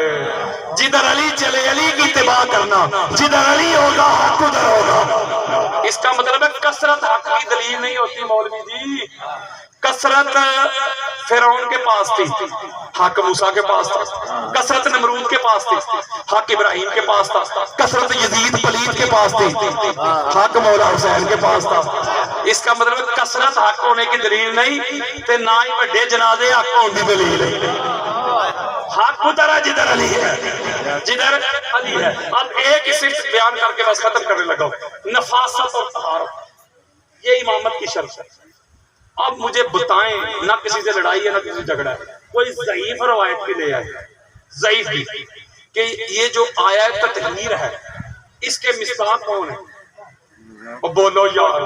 جدھر علی چلے علی کی اتباع کرنا، جدھر علی ہوگا حق ادھر ہوگا۔ اس کا مطلب ہے کثرت حق کی دلیل نہیں ہوتی مولوی جی۔ کثرت فرعون کے پاس تھی، حق موسیٰ کے پاس تھا۔ کثرت نمرود کے پاس تھی، حق ابراہیم کے پاس تھا۔ کثرت یزید پلید کے پاس تھی، حق مولا حسین کے پاس تھا۔ اس کا مطلب کثرت حق ہونے کی دلیل نہیں تے نہ ہی بڑے جنازے حق ہونے کی دلیل ہے۔ حق ادھر ہے جدھر علی ہے، جدھر علی ہے۔ اب ایک ہی صرف بیان کر کے بس ختم کرنے لگا ہوں، نفاست اور طہارت یہ امامت کی شرط ہے۔ اب مجھے بتائیں، نہ کسی سے لڑائی ہے نہ کسی سے جھگڑا ہے، کوئی ضعیف روایت کی لے آئے، ضعیف بھی، کہ یہ جو آیت تطہیر ہے اس کے مصداق کون ہے؟ بولو یار،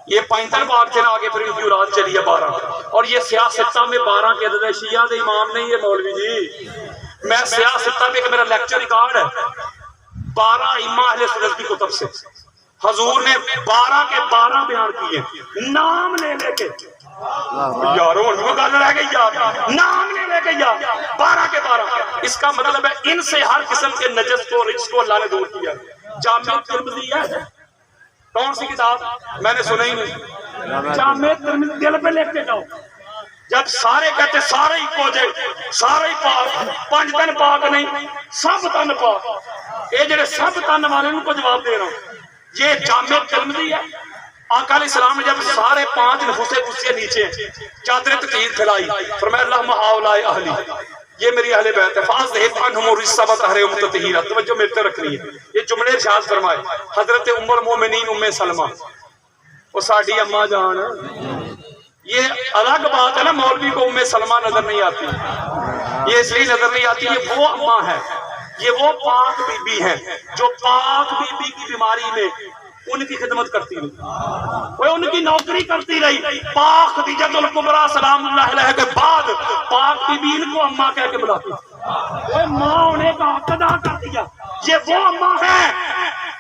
یہ 65 باغ تھے نا، آگے پھر ان کی اولاد چلی ہے 12، اور یہ سیاہ ستہ میں 12 کے عدد شیعہ دے امام نہیں ہے مولوی جی۔ میں سیاہ ستہ میں میرا لیکچر ریکارڈ ہے 12 ائمہ اہل سنت کی کتب سے، حضور نے 12 کے 12 بیان کیے نام لے لے کے، یارو ان کو گل رہ گئی یار، نام لے لے کے یار 12 کے 12۔ اس کا مطلب ہے ان سے ہر قسم کے نجس کو رجس کو اللہ نے دور کیا۔ جامع ترمذی ہے کون سی کتاب؟ میں نے سنا ہی نہیں۔ جامع ترمذی دل پہ لکھ کے جاؤ، جب سارے کہتے سارے ہی کو جائے، سارے ہی پاک، 5 تن پاک نہیں سب تن پاک، یہ جڑے سب تن والے ان کو جواب دے رہا ہوں۔ یہ جامع ترمذی ہے۔ آقا علیہ السلام نے جب سارے 5 نفوس قدسیہ نیچے چادر تطہیر پھیلائی، فرمایا اللہم ہؤلاء اہلی، یہ میری اہل بیت ہے، فاذہب عنہم الرجس وطہرہم تطہیرا۔ توجہ میرے تے رکھنی ہے، یہ جملے ارشاد فرمائے حضرت ام المومنین ام سلمہ، وہ ساڈی اماں جان۔ یہ الگ بات ہے نا، مولوی کو ام سلمہ نظر نہیں آتی، یہ اس لیے نظر نہیں آتی، یہ وہ اماں ہے، یہ وہ پاک بی بی ہے جو پاک بی بی کی بیماری میں ان کی خدمت کرتی رہی، وہ ان کی نوکری کرتی رہی۔ پاک خدیجہ الکبریٰ سلام اللہ علیہ کے بعد پاک بی بی ان کو اماں کہہ کے بلاتی، وہ ماں ہونے کا حق ادا کر دیا۔ یہ وہ اماں ہے۔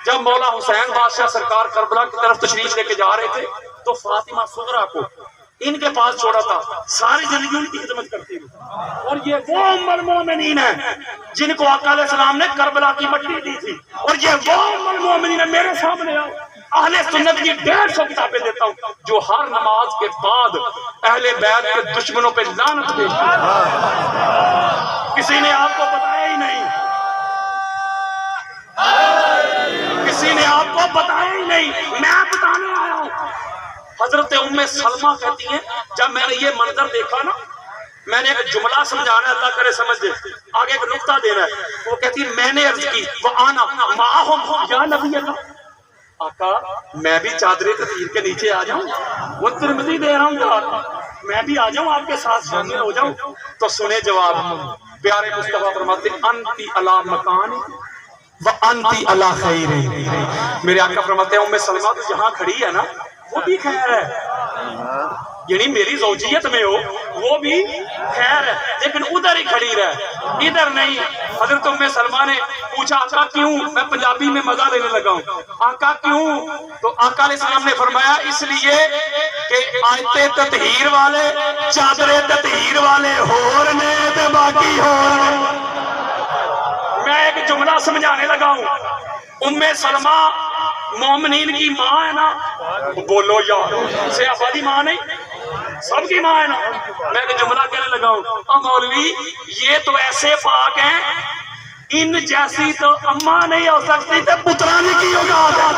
جب مولا حسین بادشاہ سرکار کربلا کی طرف تشریف لے کے جا رہے تھے تو فاطمہ صغریٰ کو ان کے پاس چھوڑا تھا، ساری زندگی ان کی خدمت کرتی رہی۔ اور یہ وہ ام المومنین ہے جن کو آقا علیہ السلام نے کربلا کی مٹی دی تھی، اور یہ وہ ام المومنین ہے۔ میرے سامنے آؤ، اہل سنت کی 150 کتابیں دیتا ہوں جو ہر نماز کے بعد اہل بیت کے دشمنوں پہ لعنت بھیجتی ہیں۔ کسی نے آپ کو بتایا ہی نہیں، کسی نے آپ کو بتایا ہی نہیں، میں بتانے آیا ہوں۔ حضرت ام سلمہ کہتی ہیں جب میں نے یہ منظر دیکھا نا، میں نے ایک جملہ سمجھانا ہے، اللہ کرے سمجھ دے، آگے ایک نقطہ دینا ہے۔ وہ کہتی ہے میں نے عرض کی وَآنَا مَعَهُمْ یا نبی اللہ، آقا میں بھی چادر تطہیر کے نیچے آ جاؤں، وہ ترمذی دے رہا ہوں یار، میں بھی آ جاؤں آپ کے ساتھ شامل ہو جاؤں۔ تو سنے جواب، پیارے مصطفیٰ فرماتے انتی علی مکانی وانتی علی خیر۔ میرے آقا فرماتے ہیں ام سلمہ تو جہاں کھڑی ہے نا وہ بھی خیر ہے، یعنی میری زوجیت میں ہو وہ بھی خیر ہے، لیکن ادھر ہی کھڑی رہے، ادھر نہیں۔ حضرت ام سلمہ نے پوچھا آقا کیوں؟ میں پنجابی میں مزہ لینے لگا ہوں، آقا کیوں؟ تو آقا علیہ السلام نے فرمایا اس لیے کہ آیت تطہیر والے چادر تطہیر والے ہور نے تے باقی ہور نے۔ میں ایک جملہ سمجھانے لگا ہوں، ام سلمہ مومنین کی ماں ہے نا، بولو یار، صحابہ دی ماں نہیں، سب کی ماں ہے نا۔ میں ایک جملہ کہنے لگا ہوں، مولوی یہ تو ایسے پاک ہیں ان جیسی تو اماں نہیں ہو سکتی تو پترانی کی اولاد ہے۔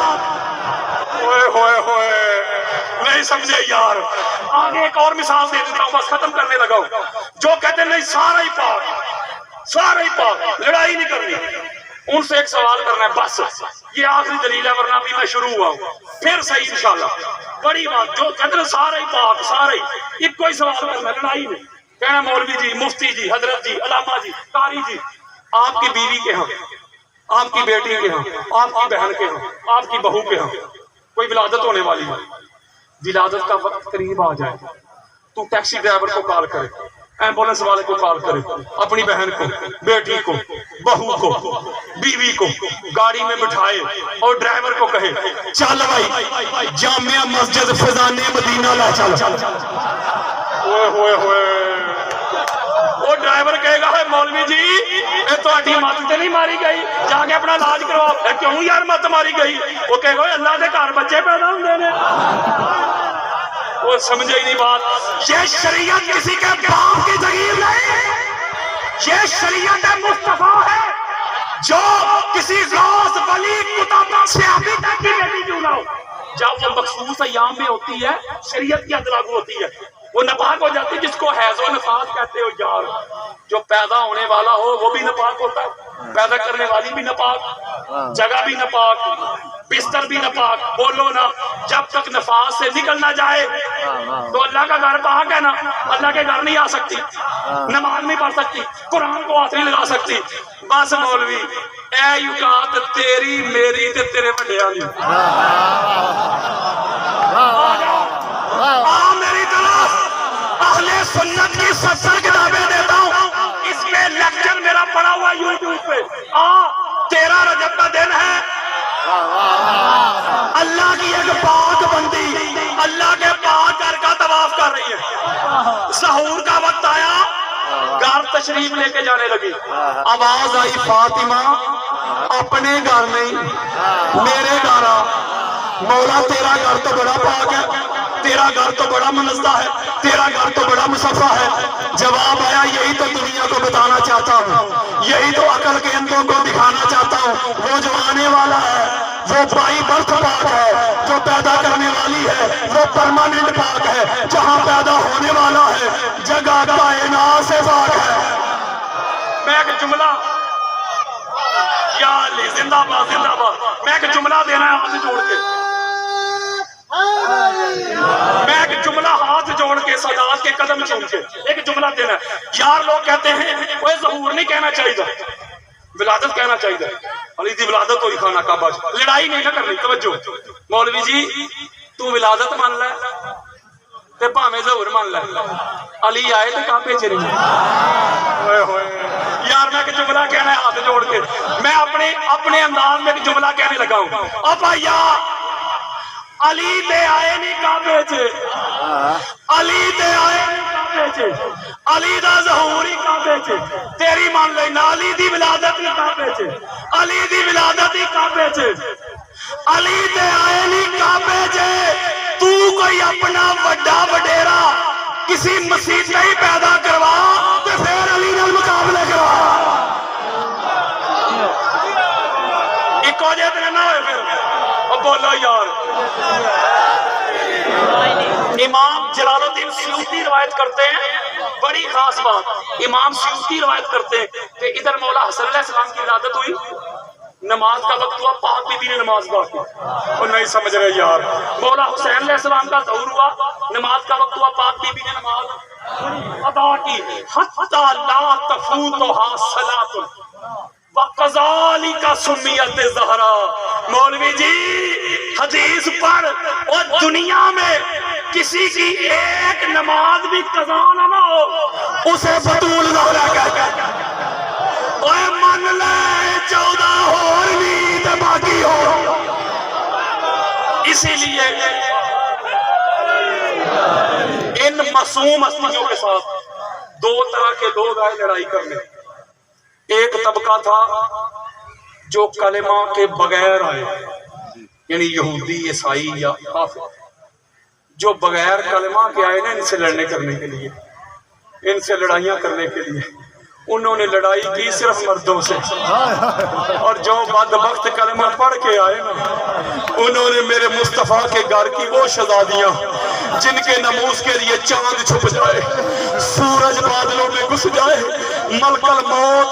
ہوئے ہوئے ہوئے، نہیں سمجھے یار۔ آگے ایک اور مثال دے دیتا ہوں، بس ختم کرنے لگا ہوں۔ جو کہتے ہیں نہیں سارا ہی پاک، سارا ہی پاک، لڑائی نہیں کرنی، ان سے ایک سوال کرنا ہے بس، یہ آخری دلیل ہے، ورنہ بھی میں شروع ہوا ہوں پھر صحیح انشاءاللہ۔ بڑی بات جو کہتے سارے ہی پاک، سارے ہی ایک کوئی سوال کرنا ہے، لڑائی نہیں کہنا مولوی جی، مفتی جی، حضرت جی، علامہ جی، قاری جی، آپ کی بیوی کے ہاں، آپ کی بیٹی کے ہاں، آپ کی بہن کے ہاں، آپ کی بہو کے ہاں کوئی ولادت ہونے والی ہے، ولادت کا وقت قریب آ جائے تو ٹیکسی ڈرائیور کو کال کرے، ایمبولینس والے کو کال کرے، اپنی بہن کو، بیٹی کو، بہو کو، بیوی کو گاڑی میں بٹھائے اور ڈرائیور کو کہے چل بھائی جامعہ مسجد فضان مدینہ لا چل۔ ہوئے ہوئے ہوئے، وہ ڈرائیور کہے گا ہے مولوی جی یہ تو اٹھی مت تے نہیں ماری گئی، جا کے اپنا علاج کرواؤ۔ کیوں یار مت ماری گئی؟ وہ کہے گا اللہ کے گھر بچے پیدا ہوندے نے، وہ سمجھے ہی نہیں بات۔ یہ شریعت کسی کے باپ کی جگیر نہیں، یہ شریعت مصطفیٰ ہے جو کسی غوث ولی کتب سے ابھی تک کی بیٹی کیوں نہ ہو، جب وہ مخصوص ایام میں ہوتی ہے شریعت کی حد لاگو ہوتی ہے، وہ ناپاک ہو جاتی ہے، جس کو حیض و نفاس کہتے ہو یار۔ جو پیدا ہونے والا ہو وہ بھی ناپاک ہوتا ہے، پیدا کرنے والی بھی ناپاک، جگہ بھی ناپاک، بستر بھی ناپاک۔ بولو نا، جب تک نفاس سے نکل نہ جائے تو اللہ کا گھر پاک ہے نا، اللہ کے گھر نہیں آ سکتی، نماز نہیں پڑھ سکتی، قرآن کو ہاتھ نہیں لگا سکتی۔ بس مولوی اے یوکات تیری میری تے تیرے بڑے والی، میری طرف اہل سنت کی 70 کتابیں دیتا ہوں، اس میں لیکچر میرا پڑا ہوا یوٹیوب پہ۔ 13 رجب کا دن ہے، اللہ کی ایک پاک بندی اللہ کے پاک گھر کا طواف کر رہی ہے، سحور کا وقت آیا، گھر تشریف لے کے جانے لگی، آواز آئی فاطمہ اپنے گھر نہیں میرے گھر آ۔ مولا تیرا گھر تو بڑا پاک ہے، تیرا گھر تو بڑا منزہ ہے، تیرا گھر تو بڑا مصفہ ہے۔ جواب آیا یہی تو دنیا کو بتانا چاہتا ہوں، یہی تو عقل کے اندوں کو دکھانا چاہتا ہوں، وہ جو آنے والا ہے وہ بائی برتھ پاک ہے، جو پیدا کرنے والی ہے وہ پرماننٹ پاک ہے، جہاں پیدا ہونے والا ہے جگہ کائنات سے پاک ہے۔ میں ایک جملہ، یا علی زندہ باد زندہ باد، میں ایک جملہ دینا ہے ہاتھ جوڑ کے، میں ایک جملہ ہاتھ جوڑ کے سادات کے قدم چوم کے ایک جملہ دینا ہے۔ یار لوگ کہتے ہیں وہ ظہور نہیں کہنا چاہیے، ولادت کہنا چاہیے، علی دی ولادت ہوئی خانہ کعبہ، لڑائی نہیں نہ کرنی۔ توجہ مولوی جی تو ولادت مان لے تے بھاویں ظہور مان لے، علی آئے تے کعبے چ نہیں۔ یار میں ایک جملہ کہنا ہے ہاتھ جوڑ کے، میں اپنے انداز میں ایک جملہ کہنے لگا ہوں۔ اب یا علی دے آئے نہیں کعبے چ، علی دے آئے نہیں کعبے چ، علی دا ظہور ہی کعبے چ، تیری مان لینا علی دی ولادت ہی کعبے چ، علی دی ولادت ہی کعبے چ، علی دے آئے نہیں کعبے چ۔ تو کوئی اپنا بڑا وڈیرا کسی مسیح سے ہی پیدا کروا تے پھر علی نال مقابلے کروا، ایک وجہ تے نہ ہوئے پھر۔ اب بولو یار، امام جلال الدین سیوطی روایت کرتے ہیں، بڑی خاص بات، امام سیوطی روایت کرتے ہیں کہ ادھر مولا حسن علیہ السلام کی ولادت ہوئی، نماز کا وقت ہوا، پاک بی بی نے نماز پڑھی، اور نہیں سمجھ رہے یار۔ مولا حسین علیہ السلام کا ظہور ہوا، نماز کا وقت ہوا، پاک بی بی نے نماز ادا کی، حتی لا تفوتھا صلاۃ وَقَذَلِكَ سُمِّيَتْ زَہْرَا۔ مولوی جی حدیث پڑھ، اور دنیا میں کسی کی ایک نماز بھی قضا نہ ہو اسے بطول زہرا کہتے ہیں۔ اوے من لے 14 اور بھی تے باقی ہو۔ اسی لیے ان معصوم ہستیوں کے ساتھ دو طرح کے لوگ آئے لڑائی کرنے۔ ایک طبقہ تھا جو کلمہ کے بغیر آئے، یعنی یہودی، عیسائی یا کافر، جو بغیر کلمہ کے آئے نا ان سے لڑنے کرنے کے لیے، ان سے لڑائیاں کرنے کے لیے۔ انہوں نے لڑائی کی صرف مردوں سے، اور جو بدبخت کلمہ پڑھ کے آئے نا انہوں نے میرے مصطفیٰ کے گھر کی وہ شہزادیاں جن کے ناموس کے لیے چاند چھپ جائے، سورج بادلوں میں گھس جائے، ملک الموت